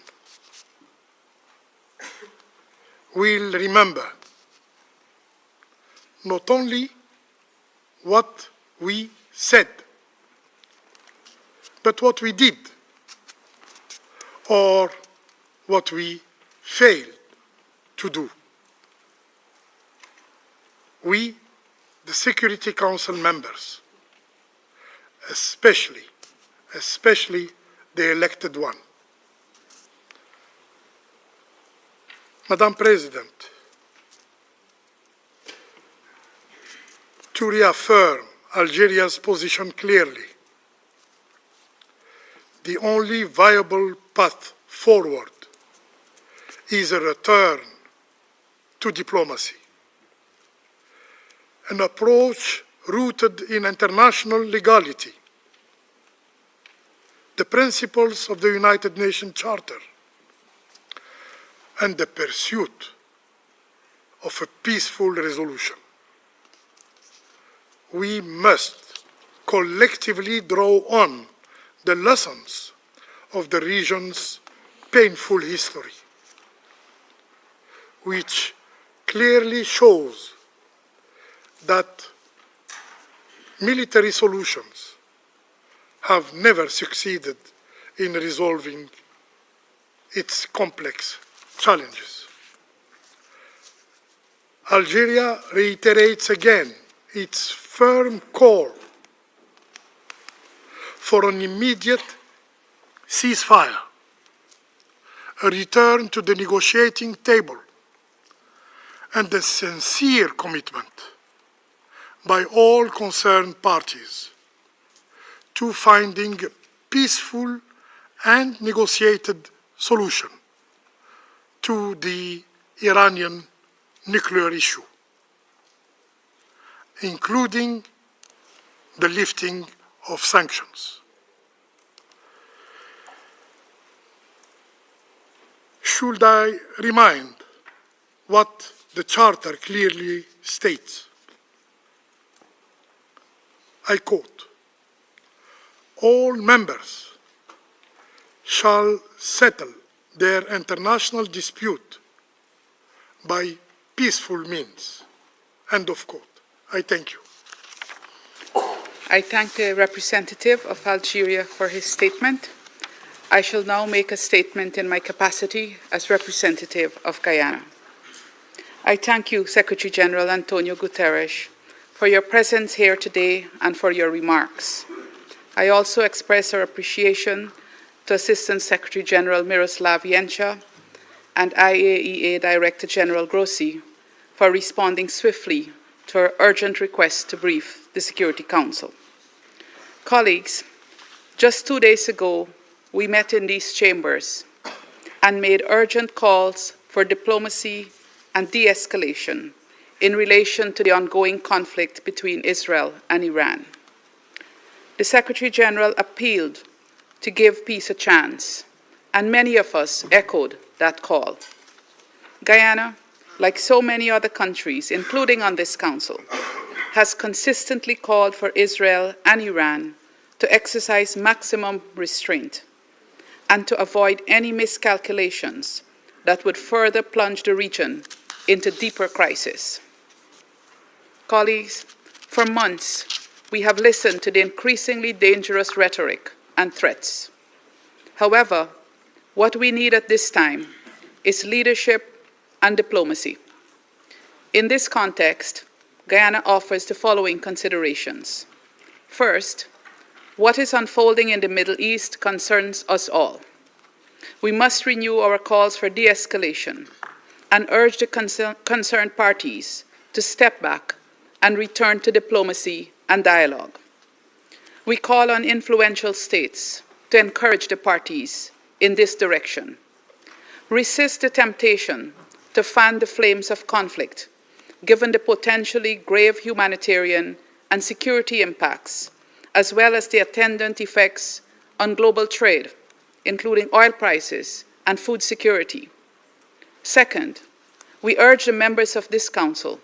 will remember not only what we said, but what we did, or what we failed to do. We, the Security Council members, especially the elected one. Madam President, to reaffirm Algeria's position clearly, the only viable path forward is a return to diplomacy, an approach rooted in international legality, the principles of the United Nations Charter and the pursuit of a peaceful resolution. We must collectively draw on the lessons of the region's painful history, which clearly shows that military solutions have never succeeded in resolving its complex challenges. Algeria reiterates again its firm call for an immediate ceasefire, a return to the negotiating table, and a sincere commitment by all concerned parties to finding a peaceful and negotiated solution to the Iranian nuclear issue, including the lifting of sanctions. Should I remind what the Charter clearly states? I quote, "All members shall settle their international dispute by peaceful means." End of quote. I thank you. I thank the representative of Algeria for his statement. I shall now make a statement in my capacity as representative of Guyana. I thank you, Secretary General Antonio Guterres, for your presence here today and for your remarks. I also express our appreciation to Assistant Secretary General Miroslav Jenca and IAEA Director General Grossi for responding swiftly to our urgent request to brief the Security Council. Colleagues, just 2 days ago, we met in these chambers and made urgent calls for diplomacy and de-escalation in relation to the ongoing conflict between Israel and Iran. The Secretary General appealed to give peace a chance, and many of us echoed that call. Guyana, like so many other countries, including on this Council, has consistently called for Israel and Iran to exercise maximum restraint and to avoid any miscalculations that would further plunge the region into deeper crisis. Colleagues, for months, we have listened to the increasingly dangerous rhetoric and threats. However, what we need at this time is leadership and diplomacy. In this context, Guyana offers the following considerations. First, what is unfolding in the Middle East concerns us all. We must renew our calls for de-escalation and urge the concerned parties to step back and return to diplomacy and dialogue. We call on influential states to encourage the parties in this direction. Resist the temptation to fan the flames of conflict, given the potentially grave humanitarian and security impacts, as well as the attendant effects on global trade, including oil prices and food security. Second, we urge the members of this Council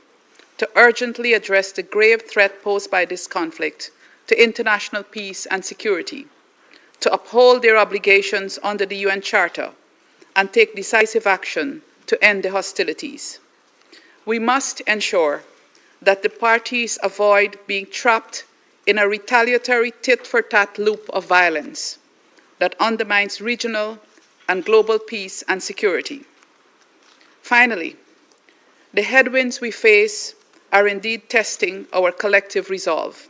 to urgently address the grave threat posed by this conflict to international peace and security, to uphold their obligations under the UN Charter, and take decisive action to end the hostilities. We must ensure that the parties avoid being trapped in a retaliatory tit-for-tat loop of violence that undermines regional and global peace and security. Finally, the headwinds we face are indeed testing our collective resolve.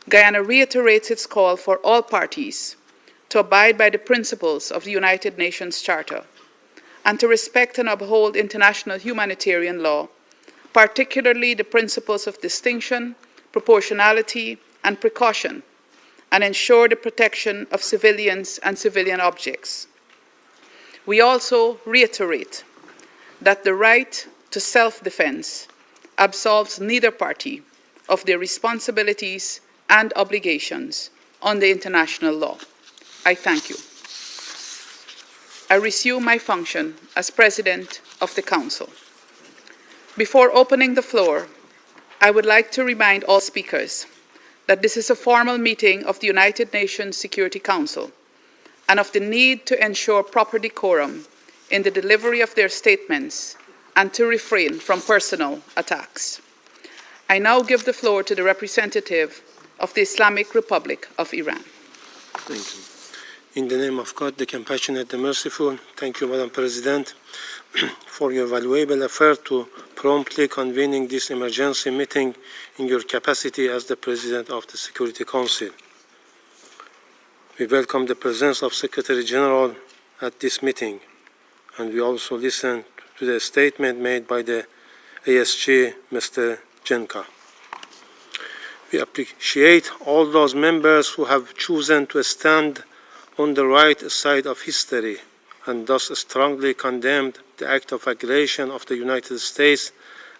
Guyana reiterates its call for all parties to abide by the principles of the United Nations Charter and to respect and uphold international humanitarian law, particularly the principles of distinction, proportionality, and precaution, and ensure the protection of civilians and civilian objects. We also reiterate that the right to self-defense absolves neither party of their responsibilities and obligations under international law. I thank you. I resume my function as President of the Council. Before opening the floor, I would like to remind all speakers that this is a formal meeting of the United Nations Security Council and of the need to ensure proper decorum in the delivery of their statements and to refrain from personal attacks. I now give the floor to the representative of the Islamic Republic of Iran. Thank you. In the name of God, the compassionate, the merciful, thank you, Madam President, for your valuable effort to promptly convening this emergency meeting in your capacity as the President of the Security Council. We welcome the presence of Secretary General at this meeting, and we also listen to the statement made by the ASG, Mr. Jenka. We appreciate all those members who have chosen to stand on the right side of history and thus strongly condemned the act of aggression of the United States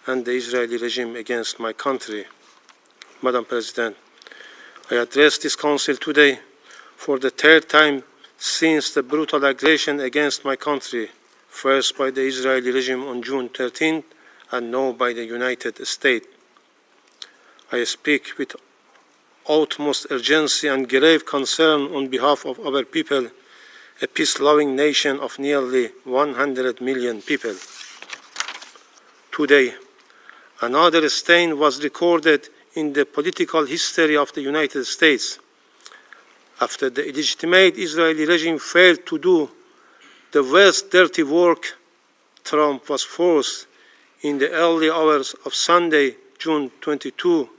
and the Israeli regime against my country. Madam President, I address this Council today for the third time since the brutal aggression against my country, first by the Israeli regime on June 13th and now by the United States. I speak with utmost urgency and grave concern on behalf of our people, a peace-loving nation of nearly 100 million people. Today, another stain was recorded in the political history of the United States. After the illegitimate Israeli regime failed to do the worst dirty work, Trump was forced in the early hours of Sunday, June 22,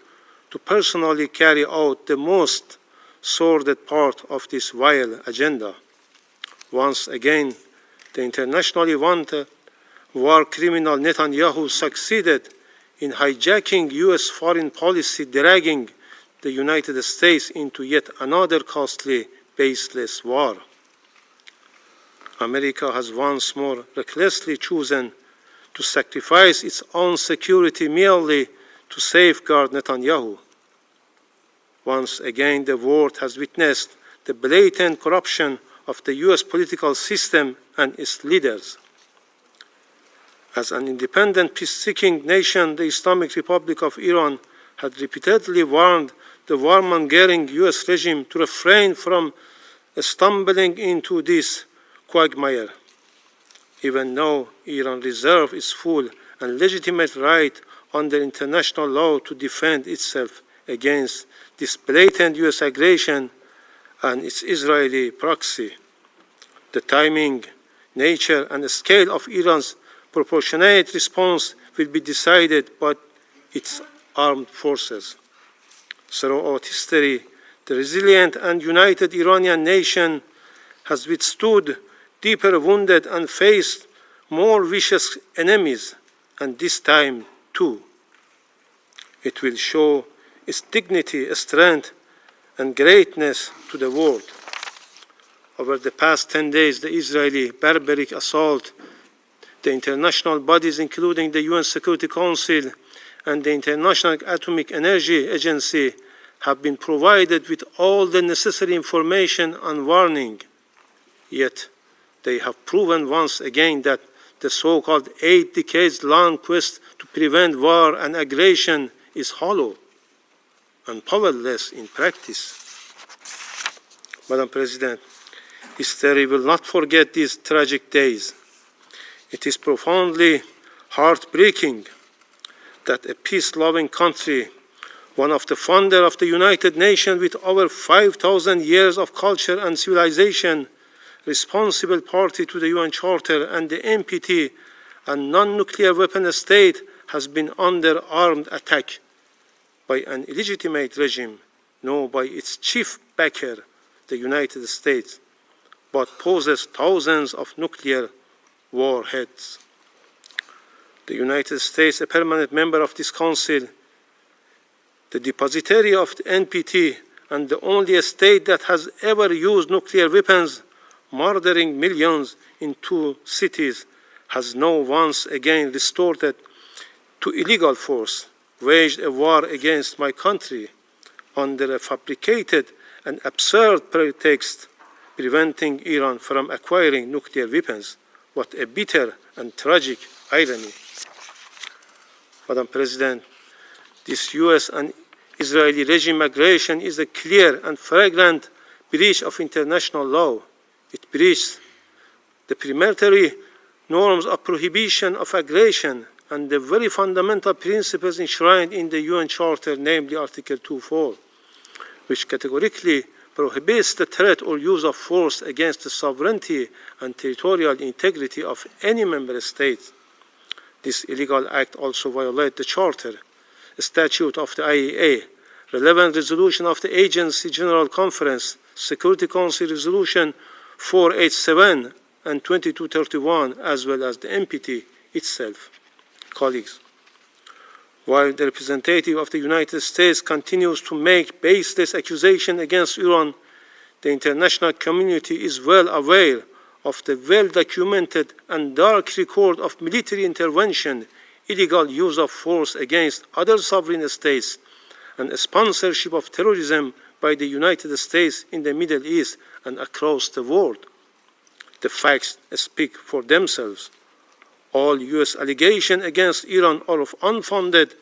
to personally carry out the most sordid part of this vile agenda. Once again, the internationally wanted war criminal Netanyahu succeeded in hijacking U.S. foreign policy, dragging the United States into yet another costly, baseless war. America has once more recklessly chosen to sacrifice its own security merely to safeguard Netanyahu. Once again, the world has witnessed the blatant corruption of the U.S. political system and its leaders. As an independent, peace-seeking nation, the Islamic Republic of Iran had repeatedly warned the warmongering U.S. regime to refrain from stumbling into this quagmire. Even now, Iran reserves its full and legitimate right under international law to defend itself against this blatant U.S. aggression and its Israeli proxy. The timing, nature, and scale of Iran's proportionate response will be decided by its armed forces. Throughout history, the resilient and united Iranian nation has withstood deeper wounded and faced more vicious enemies, and this time too. It will show its dignity, strength, and greatness to the world. Over the past 10 days, the Israeli barbaric assault, the international bodies, including the UN Security Council and the International Atomic Energy Agency, have been provided with all the necessary information and warning. Yet, they have proven once again that the so-called 8 decades-long quest to prevent war and aggression is hollow and powerless in practice. Madam President, history will not forget these tragic days. It is profoundly heartbreaking that a peace-loving country, one of the founders of the United Nations with over 5,000 years of culture and civilization, responsible party to the UN Charter and the NPT, and non-nuclear weapon state, has been under armed attack by an illegitimate regime, no by its chief backer, the United States, but possesses thousands of nuclear warheads. The United States, a permanent member of this Council, the depositary of the NPT, and the only state that has ever used nuclear weapons, murdering millions in 2 cities, has now once again resorted to illegal force, waged a war against my country under a fabricated and absurd pretext preventing Iran from acquiring nuclear weapons. What a bitter and tragic irony. Madam President, this US and Israeli regime aggression is a clear and flagrant breach of international law. It breaches the primary norms of prohibition of aggression and the very fundamental principles enshrined in the UN Charter, namely Article 2.4, which categorically prohibits the threat or use of force against the sovereignty and territorial integrity of any member state. This illegal act also violates the Charter, a statute of the IAEA, relevant resolution of the Agency General Conference, Security Council Resolution 487 and 2231, as well as the NPT itself. Colleagues, while the representative of the United States continues to make baseless accusations against Iran, the international community is well aware of the well-documented and dark record of military intervention, illegal use of force against other sovereign states, and sponsorship of terrorism by the United States in the Middle East and across the world. The facts speak for themselves. All US allegations against Iran are unfounded,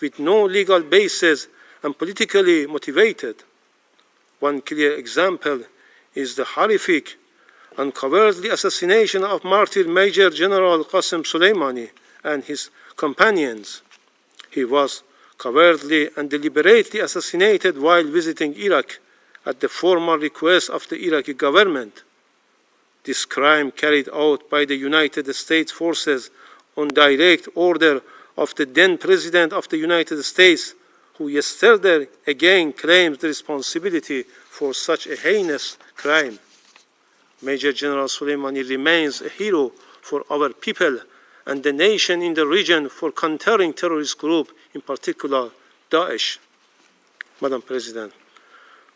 with no legal basis and politically motivated. One clear example is the horrific and cowardly assassination of martyr Major General Qasem Soleimani and his companions. He was cowardly and deliberately assassinated while visiting Iraq at the formal request of the Iraqi government. This crime carried out by the United States forces on direct order of the then President of the United States, who yesterday again claims the responsibility for such a heinous crime. Major General Soleimani remains a hero for our people and the nation in the region for countering terrorist groups, in particular Daesh. Madam President,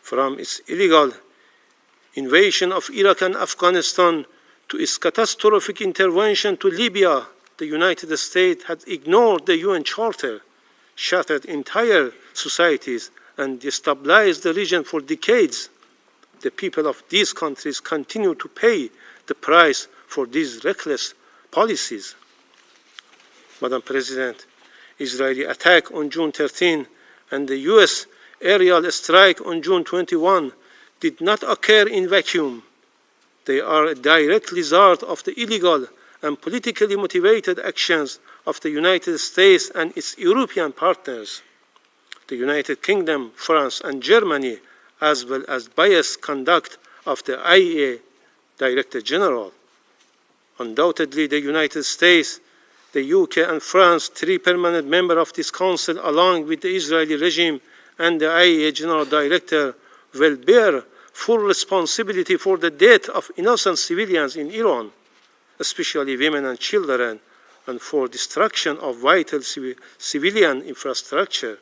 from its illegal invasion of Iraq and Afghanistan to its catastrophic intervention to Libya, the United States has ignored the UN Charter, shattered entire societies, and destabilized the region for decades. The people of these countries continue to pay the price for these reckless policies. Madam President, Israeli attack on June 13 and the US aerial strike on June 21 did not occur in vacuum. They are a direct result of the illegal and politically motivated actions of the United States and its European partners, the United Kingdom, France, and Germany, as well as biased conduct of the IAEA Director General. Undoubtedly, the United States, the UK, and France, three permanent members of this Council, along with the Israeli regime and the IAEA General Director, will bear full responsibility for the death of innocent civilians in Iran, especially women and children, and for destruction of vital civilian infrastructure.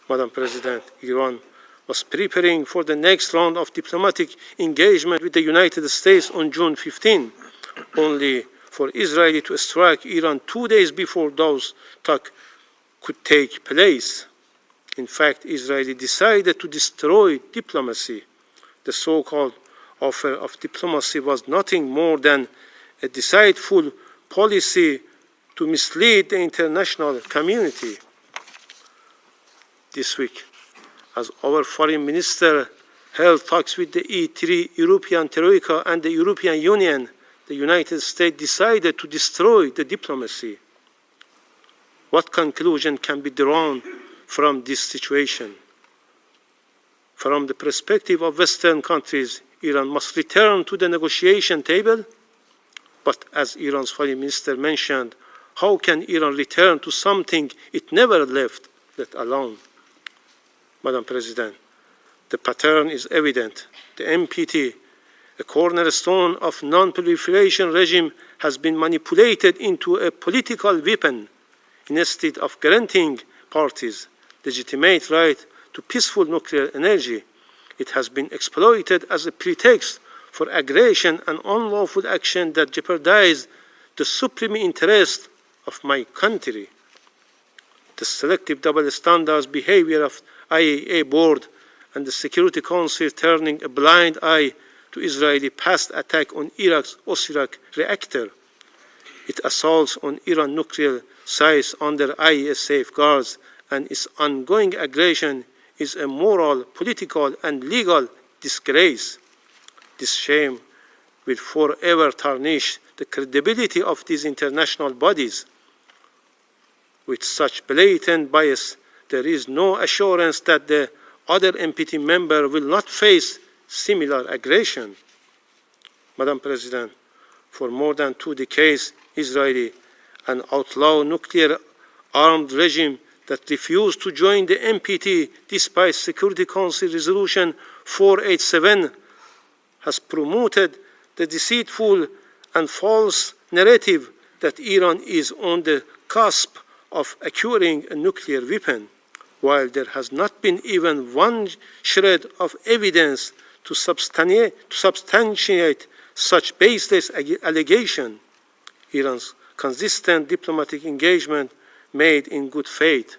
Madam President, Iran was preparing for the next round of diplomatic engagement with the United States on June 15, only for Israel to strike Iran 2 days before those talks could take place. In fact, Israel decided to destroy diplomacy. The so-called offer of diplomacy was nothing more than a deceitful policy to mislead the international community. This week, as our foreign minister held talks with the E3 European Troika and the European Union, the United States decided to destroy the diplomacy. What conclusion can be drawn from this situation? From the perspective of Western countries, Iran must return to the negotiation table. But as Iran's foreign minister mentioned, how can Iran return to something it never left, let alone? Madam President, the pattern is evident. The NPT, a cornerstone of non-proliferation regime, has been manipulated into a political weapon instead of granting parties legitimate right to peaceful nuclear energy. It has been exploited as a pretext for aggression and unlawful action that jeopardize the supreme interest of my country. The selective double standards behavior of IAEA board and the Security Council turning a blind eye to Israeli past attack on Iraq's Osirak reactor. Its assaults on Iran nuclear sites under IAEA safeguards and its ongoing aggression is a moral, political, and legal disgrace. This shame will forever tarnish the credibility of these international bodies. With such blatant bias, there is no assurance that the other NPT member will not face similar aggression. Madam President, for more than 2 decades, Israeli, an outlaw nuclear-armed regime that refused to join the NPT despite Security Council Resolution 487, has promoted the deceitful and false narrative that Iran is on the cusp of acquiring a nuclear weapon, while there has not been even one shred of evidence to substantiate such baseless allegation. Iran's consistent diplomatic engagement made in good faith,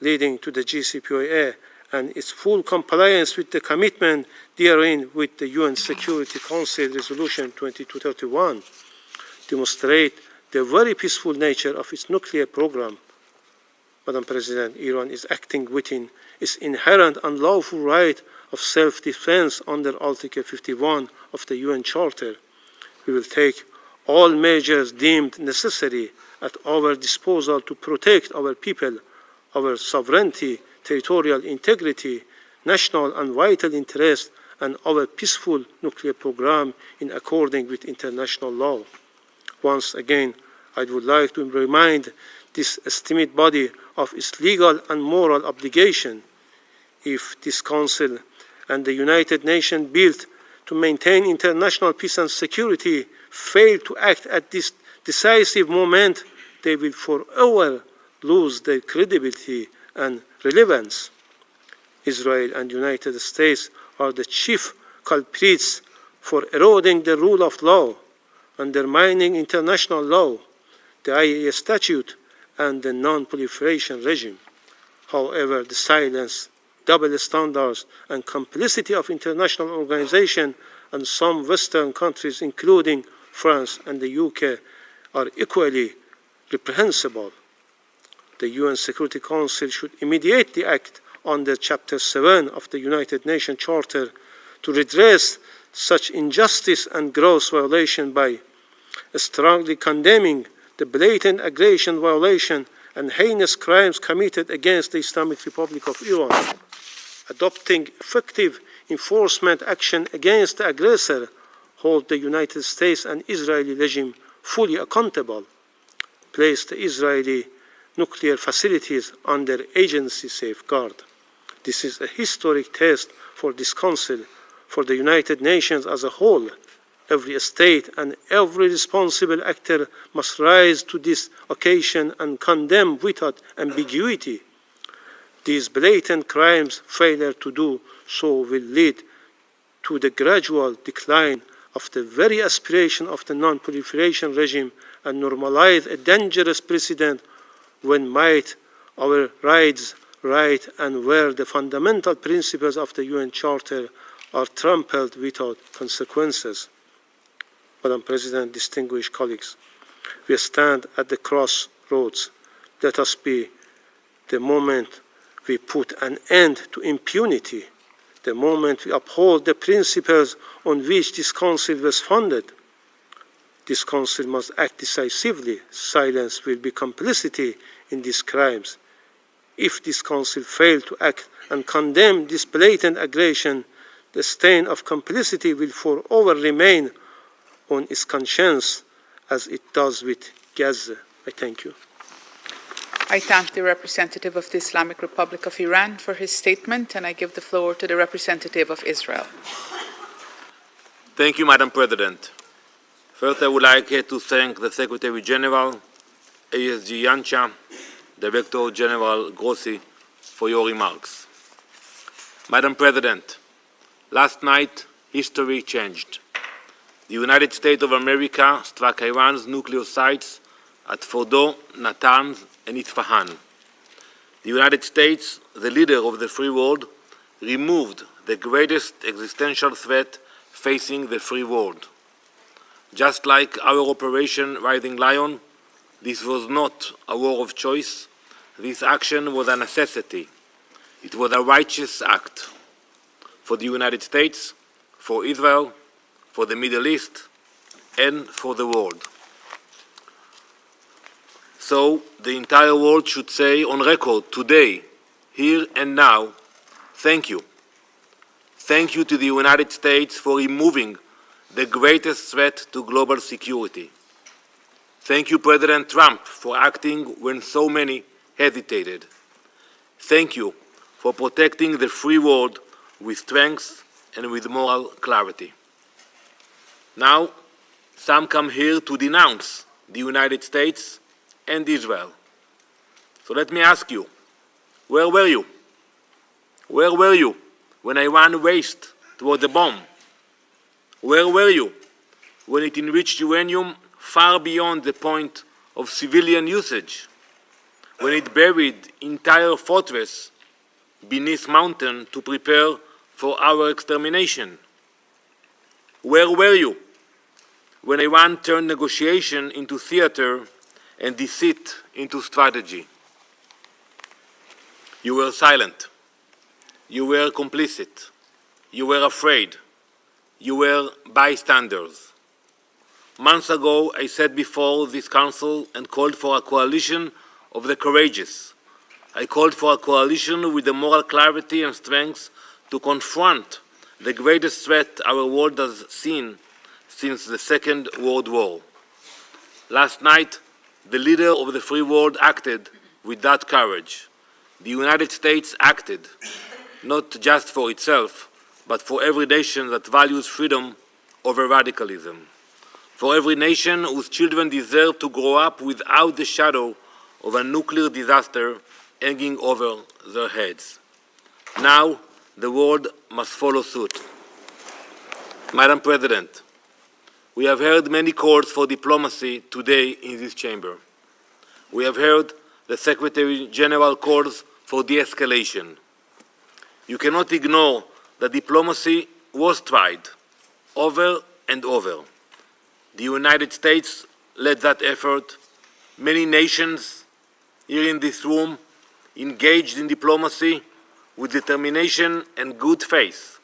leading to the JCPOA and its full compliance with the commitment therein with the UN Security Council Resolution 2231, demonstrate the very peaceful nature of its nuclear program. Madam President, Iran is acting within its inherent unlawful right of self-defense under Article 51 of the UN Charter. We will take all measures deemed necessary at our disposal to protect our people, our sovereignty, territorial integrity, national and vital interests, and our peaceful nuclear program in accordance with international law. Once again, I would like to remind this esteemed body of its legal and moral obligation. If this Council and the United Nations built to maintain international peace and security fail to act at this decisive moment, they will forever lose their credibility and relevance. Israel and the United States are the chief culprits for eroding the rule of law, undermining international law, the IAEA statute, and the non-proliferation regime. However, the silence, double standards, and complicity of international organizations and some Western countries, including France and the UK, are equally reprehensible. The UN Security Council should immediately act under Chapter 7 of the United Nations Charter to redress such injustice and gross violation by strongly condemning the blatant aggression, violation, and heinous crimes committed against the Islamic Republic of Iran, adopting effective enforcement action against the aggressor, hold the United States and Israeli regime fully accountable, place the Israeli nuclear facilities under agency safeguard. This is a historic test for this Council, for the United Nations as a whole. Every state and every responsible actor must rise to this occasion and condemn without ambiguity. These blatant crimes, failure to do so, will lead to the gradual decline of the very aspiration of the non-proliferation regime and normalize a dangerous precedent when might, our rights, right, and where the fundamental principles of the UN Charter are trampled without consequences. Madam President, distinguished colleagues, we stand at the crossroads. Let us be the moment we put an end to impunity, the moment we uphold the principles on which this Council was founded. This Council must act decisively. Silence will be complicity in these crimes. If this Council fails to act and condemn this blatant aggression, the stain of complicity will forever remain on its conscience as it does with Gaza. I thank you. I thank the representative of the Islamic Republic of Iran for his statement, and I give the floor to the representative of Israel. Thank you, Madam President. First, I would like to thank the Secretary General, ASG Yancha, Director General Grossi, for your remarks. Madam President, last night, history changed. The United States of America struck Iran's nuclear sites at Fordo, Natanz, and Isfahan. The United States, the leader of the free world, removed the greatest existential threat facing the free world. Just like our Operation Rising Lion, this was not a war of choice. This action was a necessity. It was a righteous act for the United States, for Israel, for the Middle East, and for the world. So the entire world should say on record today, here and now, thank you. Thank you to the United States for removing the greatest threat to global security. Thank you, President Trump, for acting when so many hesitated. Thank you for protecting the free world with strength and with moral clarity. Now, some come here to denounce the United States and Israel. So let me ask you, where were you? Where were you when Iran raced toward the bomb? Where were you when it enriched uranium far beyond the point of civilian usage? When it buried entire fortress beneath mountain to prepare for our extermination? Where were you when Iran turned negotiation into theater and deceit into strategy? You were silent. You were complicit. You were afraid. You were bystanders. Months ago, I sat before this council and called for a coalition of the courageous. I called for a coalition with the moral clarity and strength to confront the greatest threat our world has seen since the Second World War. Last night, the leader of the free world acted with that courage. The United States acted, not just for itself, but for every nation that values freedom over radicalism. For every nation whose children deserve to grow up without the shadow of a nuclear disaster hanging over their heads. Now, the world must follow suit. Madam President, we have heard many calls for diplomacy today in this chamber. We have heard the Secretary General calls for de-escalation. You cannot ignore that diplomacy was tried over and over. The United States led that effort. Many nations here in this room engaged in diplomacy with determination and good faith.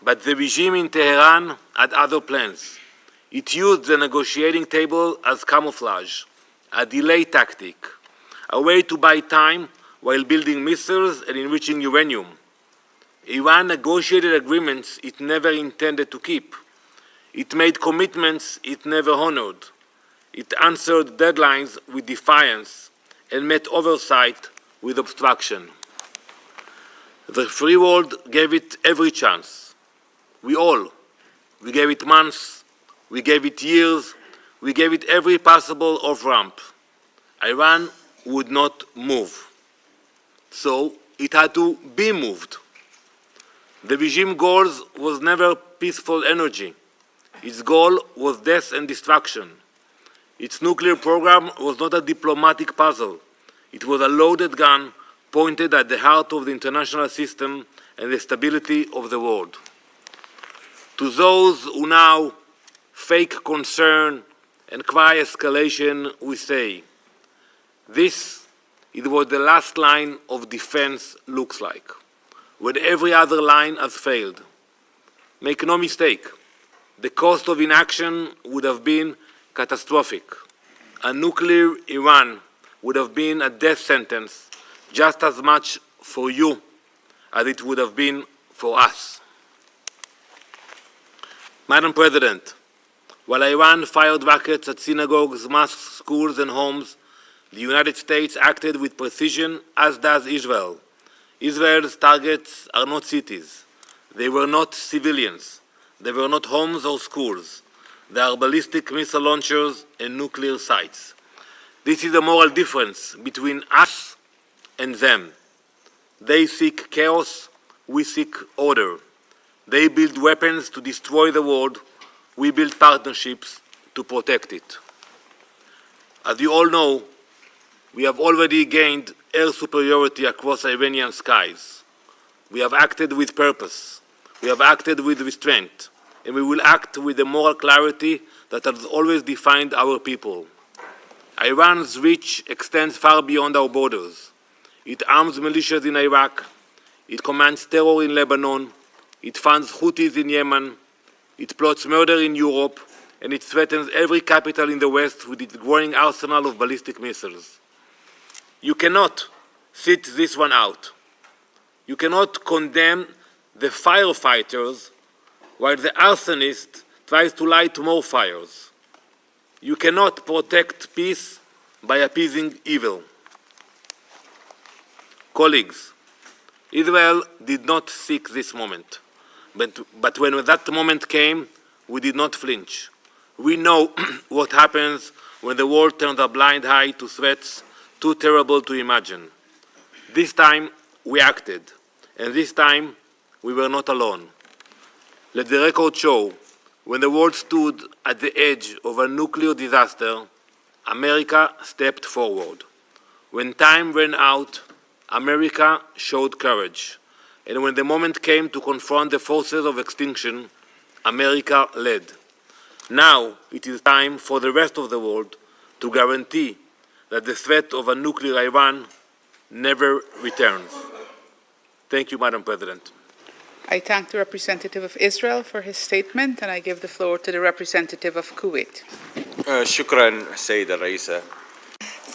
But the regime in Tehran had other plans. It used the negotiating table as camouflage, a delay tactic, a way to buy time while building missiles and enriching uranium. Iran negotiated agreements it never intended to keep. It made commitments it never honored. It answered deadlines with defiance and met oversight with obstruction. The free world gave it every chance. We gave it months, we gave it years, we gave it every possible off-ramp. Iran would not move. So it had to be moved. The regime goal was never peaceful energy. Its goal was death and destruction. Its nuclear program was not a diplomatic puzzle. It was a loaded gun pointed at the heart of the international system and the stability of the world. To those who now fake concern and cry escalation, we say, this is what the last line of defense looks like, when every other line has failed. Make no mistake, the cost of inaction would have been catastrophic. A nuclear Iran would have been a death sentence just as much for you as it would have been for us. Madam President, while Iran fired rockets at synagogues, mosques, schools, and homes, the United States acted with precision, as does Israel. Israel's targets are not cities. They were not civilians. They were not homes or schools. They are ballistic missile launchers and nuclear sites. This is a moral difference between us and them. They seek chaos, we seek order. They build weapons to destroy the world, we build partnerships to protect it. As you all know, we have already gained air superiority across Iranian skies. We have acted with purpose. We have acted with restraint. and we will act with the moral clarity that has always defined our people. Iran's reach extends far beyond our borders. It arms militias in Iraq, it commands terror in Lebanon, it funds Houthis in Yemen, it plots murder in Europe, and it threatens every capital in the West with its growing arsenal of ballistic missiles. You cannot sit this one out. You cannot condemn the firefighters while the arsonist tries to light more fires. You cannot protect peace by appeasing evil. Colleagues, Israel did not seek this moment, but when that moment came, we did not flinch. We know what happens when the world turns a blind eye to threats too terrible to imagine. This time, we acted, and this time, we were not alone. Let the record show, when the world stood at the edge of a nuclear disaster, America stepped forward. When time ran out, America showed courage. And when the moment came to confront the forces of extinction, America led. Now it is time for the rest of the world to guarantee that the threat of a nuclear Iran never returns. Thank you, Madam President. I thank the representative of Israel for his statement, and I give the floor to the representative of Kuwait. شكرا سيدة الرئيسة.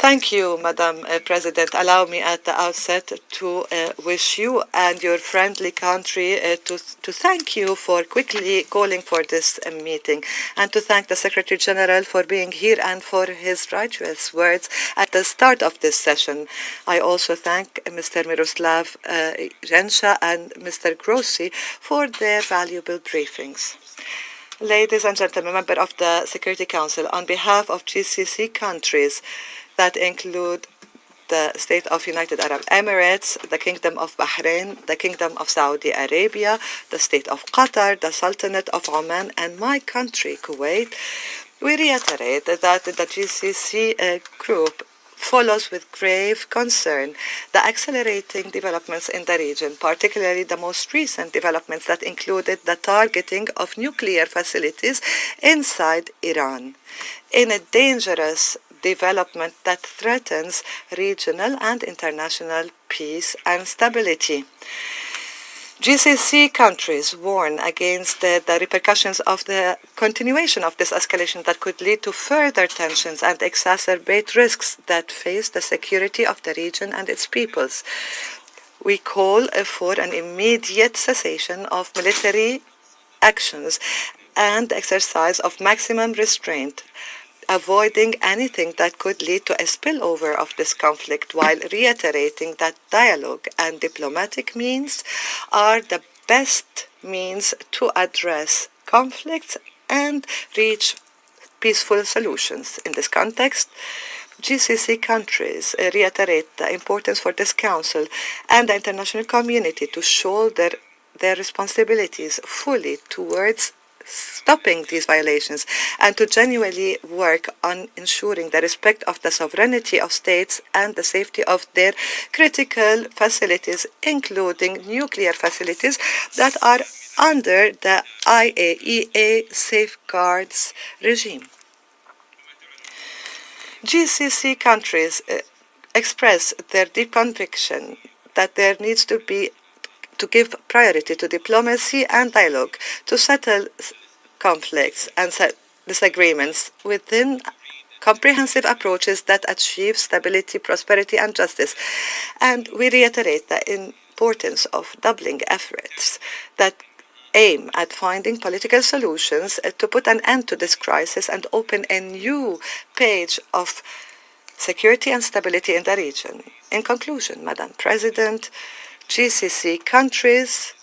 Thank you, Madam President. Allow me at the outset to wish you and your friendly country to thank you for quickly calling for this meeting, and to thank the Secretary General for being here and for his righteous words at the start of this session. I also thank Mr. Miroslav Rensha and Mr. Grossi for their valuable briefings. Ladies and gentlemen, members of the Security Council, on behalf of GCC countries, that include the State of United Arab Emirates, the Kingdom of Bahrain, the Kingdom of Saudi Arabia, the State of Qatar, the Sultanate of Oman, and my country, Kuwait, we reiterate that the GCC group follows with grave concern the accelerating developments in the region, particularly the most recent developments that included the targeting of nuclear facilities inside Iran, in a dangerous development that threatens regional and international peace and stability. GCC countries warn against the repercussions of the continuation of this escalation that could lead to further tensions and exacerbate risks that face the security of the region and its peoples. We call for an immediate cessation of military actions and exercise of maximum restraint, avoiding anything that could lead to a spillover of this conflict, while reiterating that dialogue and diplomatic means are the best means to address conflicts and reach peaceful solutions. In this context, GCC countries reiterate the importance for this Council and the international community to shoulder their responsibilities fully towards stopping these violations, and to genuinely work on ensuring the respect of the sovereignty of states and the safety of their critical facilities, including nuclear facilities that are under the IAEA safeguards regime. GCC countries express their deep conviction that there needs to give priority to diplomacy and dialogue to settle conflicts and disagreements within comprehensive approaches that achieve stability, prosperity, and justice. And we reiterate the importance of doubling efforts that aim at finding political solutions to put an end to this crisis and open a new page of security and stability in the region. In conclusion, Madam President, GCC countries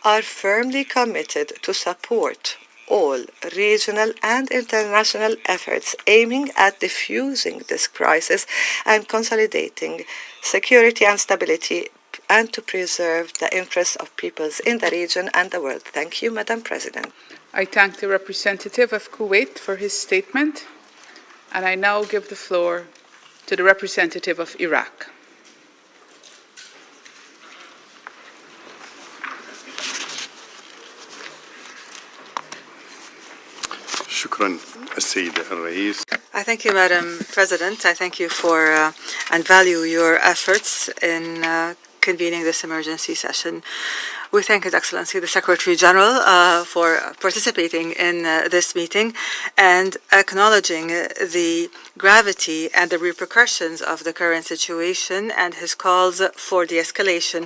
are firmly committed to support all regional and international efforts aiming at diffusing this crisis and consolidating security and stability, and to preserve the interests of peoples in the region and the world. Thank you, Madam President. I thank the representative of Kuwait for his statement, and I now give the floor to the representative of Iraq. شكرا السيد الرئيس. I thank you, Madam President. I thank you for and value your efforts in convening this emergency session. We thank His Excellency the Secretary General for participating in this meeting and acknowledging the gravity and the repercussions of the current situation and his calls for de-escalation.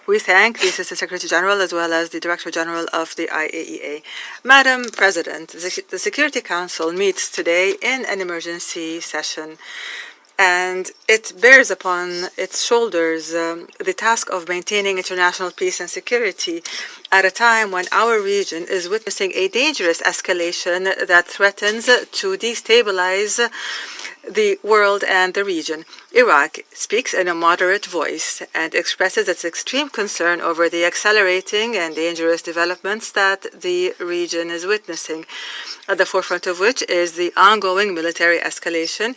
We thank the Assistant Secretary General as well as the Director General of the IAEA. Madam President, the Security Council meets today in an emergency session, and it bears upon its shoulders the task of maintaining international peace and security at a time when our region is witnessing a dangerous escalation that threatens to destabilize the world and the region. Iraq speaks in a moderate voice and expresses its extreme concern over the accelerating and dangerous developments that the region is witnessing, at the forefront of which is the ongoing military escalation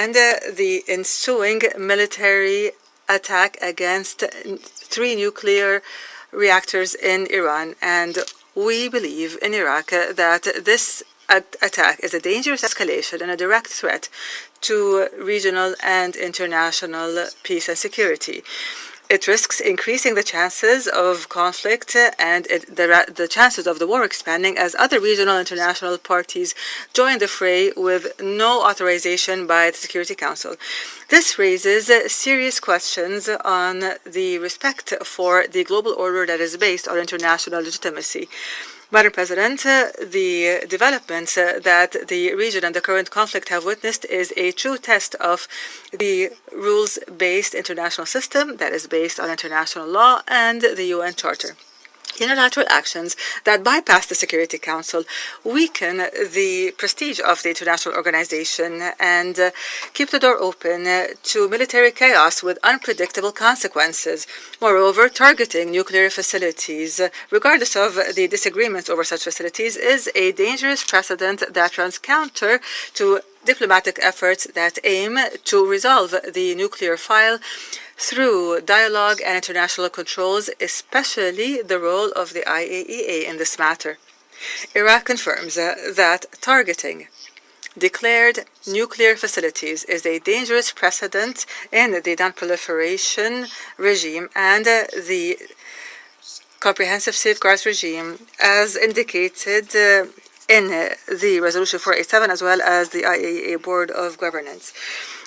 and the ensuing military attack against 3 nuclear reactors in Iran. And we believe in Iraq that this attack is a dangerous escalation and a direct threat to regional and international peace and security. It risks increasing the chances of conflict and the chances of the war expanding as other regional and international parties join the fray with no authorization by the Security Council. This raises serious questions on the respect for the global order that is based on international legitimacy. Madam President, the developments that the region and the current conflict have witnessed is a true test of the rules-based international system that is based on international law and the UN Charter. Unilateral actions that bypass the Security Council weaken the prestige of the international organization and keep the door open to military chaos with unpredictable consequences. Moreover, targeting nuclear facilities, regardless of the disagreements over such facilities, is a dangerous precedent that runs counter to diplomatic efforts that aim to resolve the nuclear file through dialogue and international controls, especially the role of the IAEA in this matter. Iraq confirms that targeting declared nuclear facilities is a dangerous precedent in the non-proliferation regime and the comprehensive safeguards regime, as indicated in the Resolution 487 as well as the IAEA Board of Governance.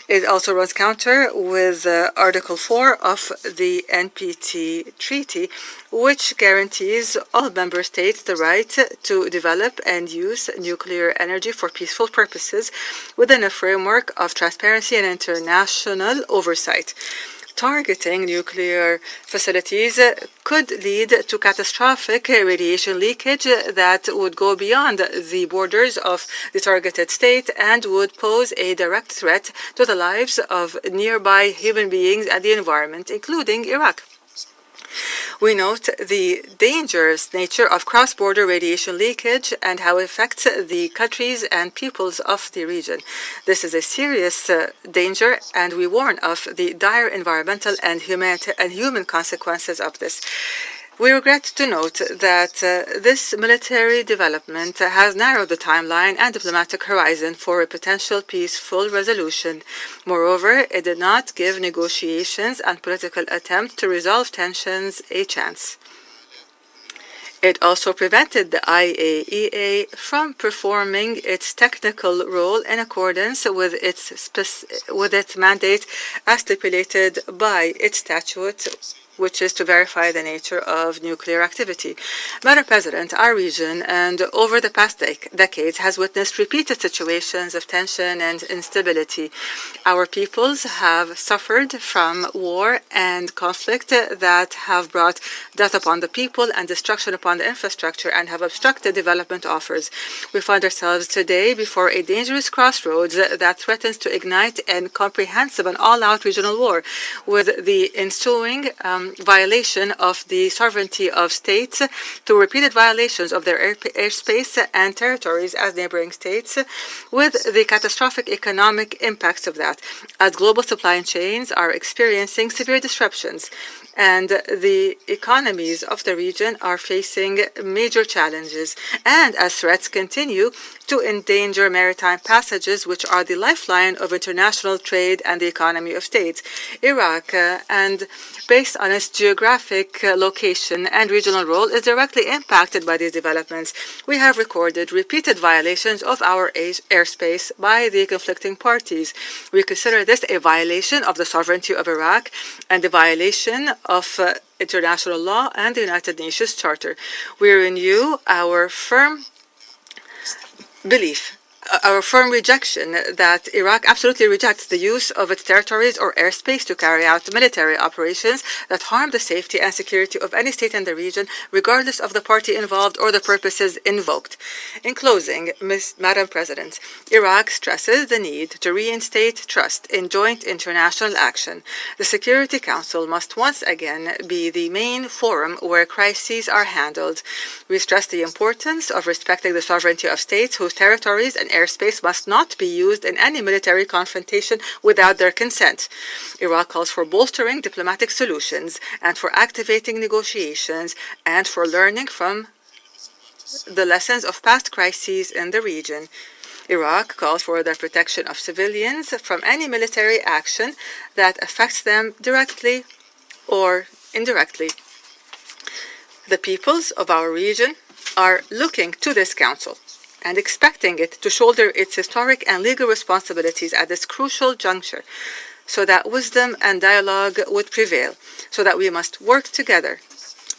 It also runs counter with Article 4 of the NPT Treaty, which guarantees all member states the right to develop and use nuclear energy for peaceful purposes within a framework of transparency and international oversight. Targeting nuclear facilities could lead to catastrophic radiation leakage that would go beyond the borders of the targeted state and would pose a direct threat to the lives of nearby human beings and the environment, including Iraq. We note the dangerous nature of cross-border radiation leakage and how it affects the countries and peoples of the region. This is a serious danger, and we warn of the dire environmental and human consequences of this. We regret to note that this military development has narrowed the timeline and diplomatic horizon for a potential peaceful resolution. Moreover, it did not give negotiations and political attempts to resolve tensions a chance. It also prevented the IAEA from performing its technical role in accordance with its mandate as stipulated by its statute, which is to verify the nature of nuclear activity. Madam President, our region and over the past decades has witnessed repeated situations of tension and instability. Our peoples have suffered from war and conflict that have brought death upon the people and destruction upon the infrastructure and have obstructed development offers. We find ourselves today before a dangerous crossroads that threatens to ignite a comprehensive and all-out regional war, with the ensuing violation of the sovereignty of states through repeated violations of their airspace and territories as neighboring states, with the catastrophic economic impacts of that, as global supply chains are experiencing severe disruptions. and the economies of the region are facing major challenges. And as threats continue to endanger maritime passages, which are the lifeline of international trade and the economy of states, Iraq, and based on its geographic location and regional role, is directly impacted by these developments. We have recorded repeated violations of our airspace by the conflicting parties. We consider this a violation of the sovereignty of Iraq and a violation of international law and the United Nations Charter. We renew our firm belief, our firm rejection that Iraq absolutely rejects the use of its territories or airspace to carry out military operations that harm the safety and security of any state in the region, regardless of the party involved or the purposes invoked. In closing, Madam President, Iraq stresses the need to reinstate trust in joint international action. The Security Council must once again be the main forum where crises are handled. We stress the importance of respecting the sovereignty of states whose territories and airspace must not be used in any military confrontation without their consent. Iraq calls for bolstering diplomatic solutions and for activating negotiations and for learning from the lessons of past crises in the region. Iraq calls for the protection of civilians from any military action that affects them directly or indirectly. The peoples of our region are looking to this council and expecting it to shoulder its historic and legal responsibilities at this crucial juncture, so that wisdom and dialogue would prevail, so that we must work together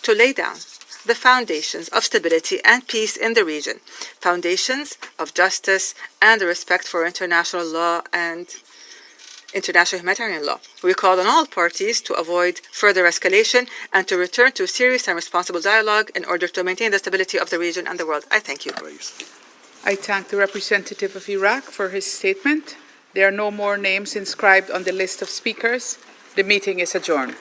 to lay down the foundations of stability and peace in the region, foundations of justice and the respect for international law and international humanitarian law. We call on all parties to avoid further escalation and to return to serious and responsible dialogue in order to maintain the stability of the region and the world. I thank you. I thank the representative of Iraq for his statement. There are no more names inscribed on the list of speakers. The meeting is adjourned.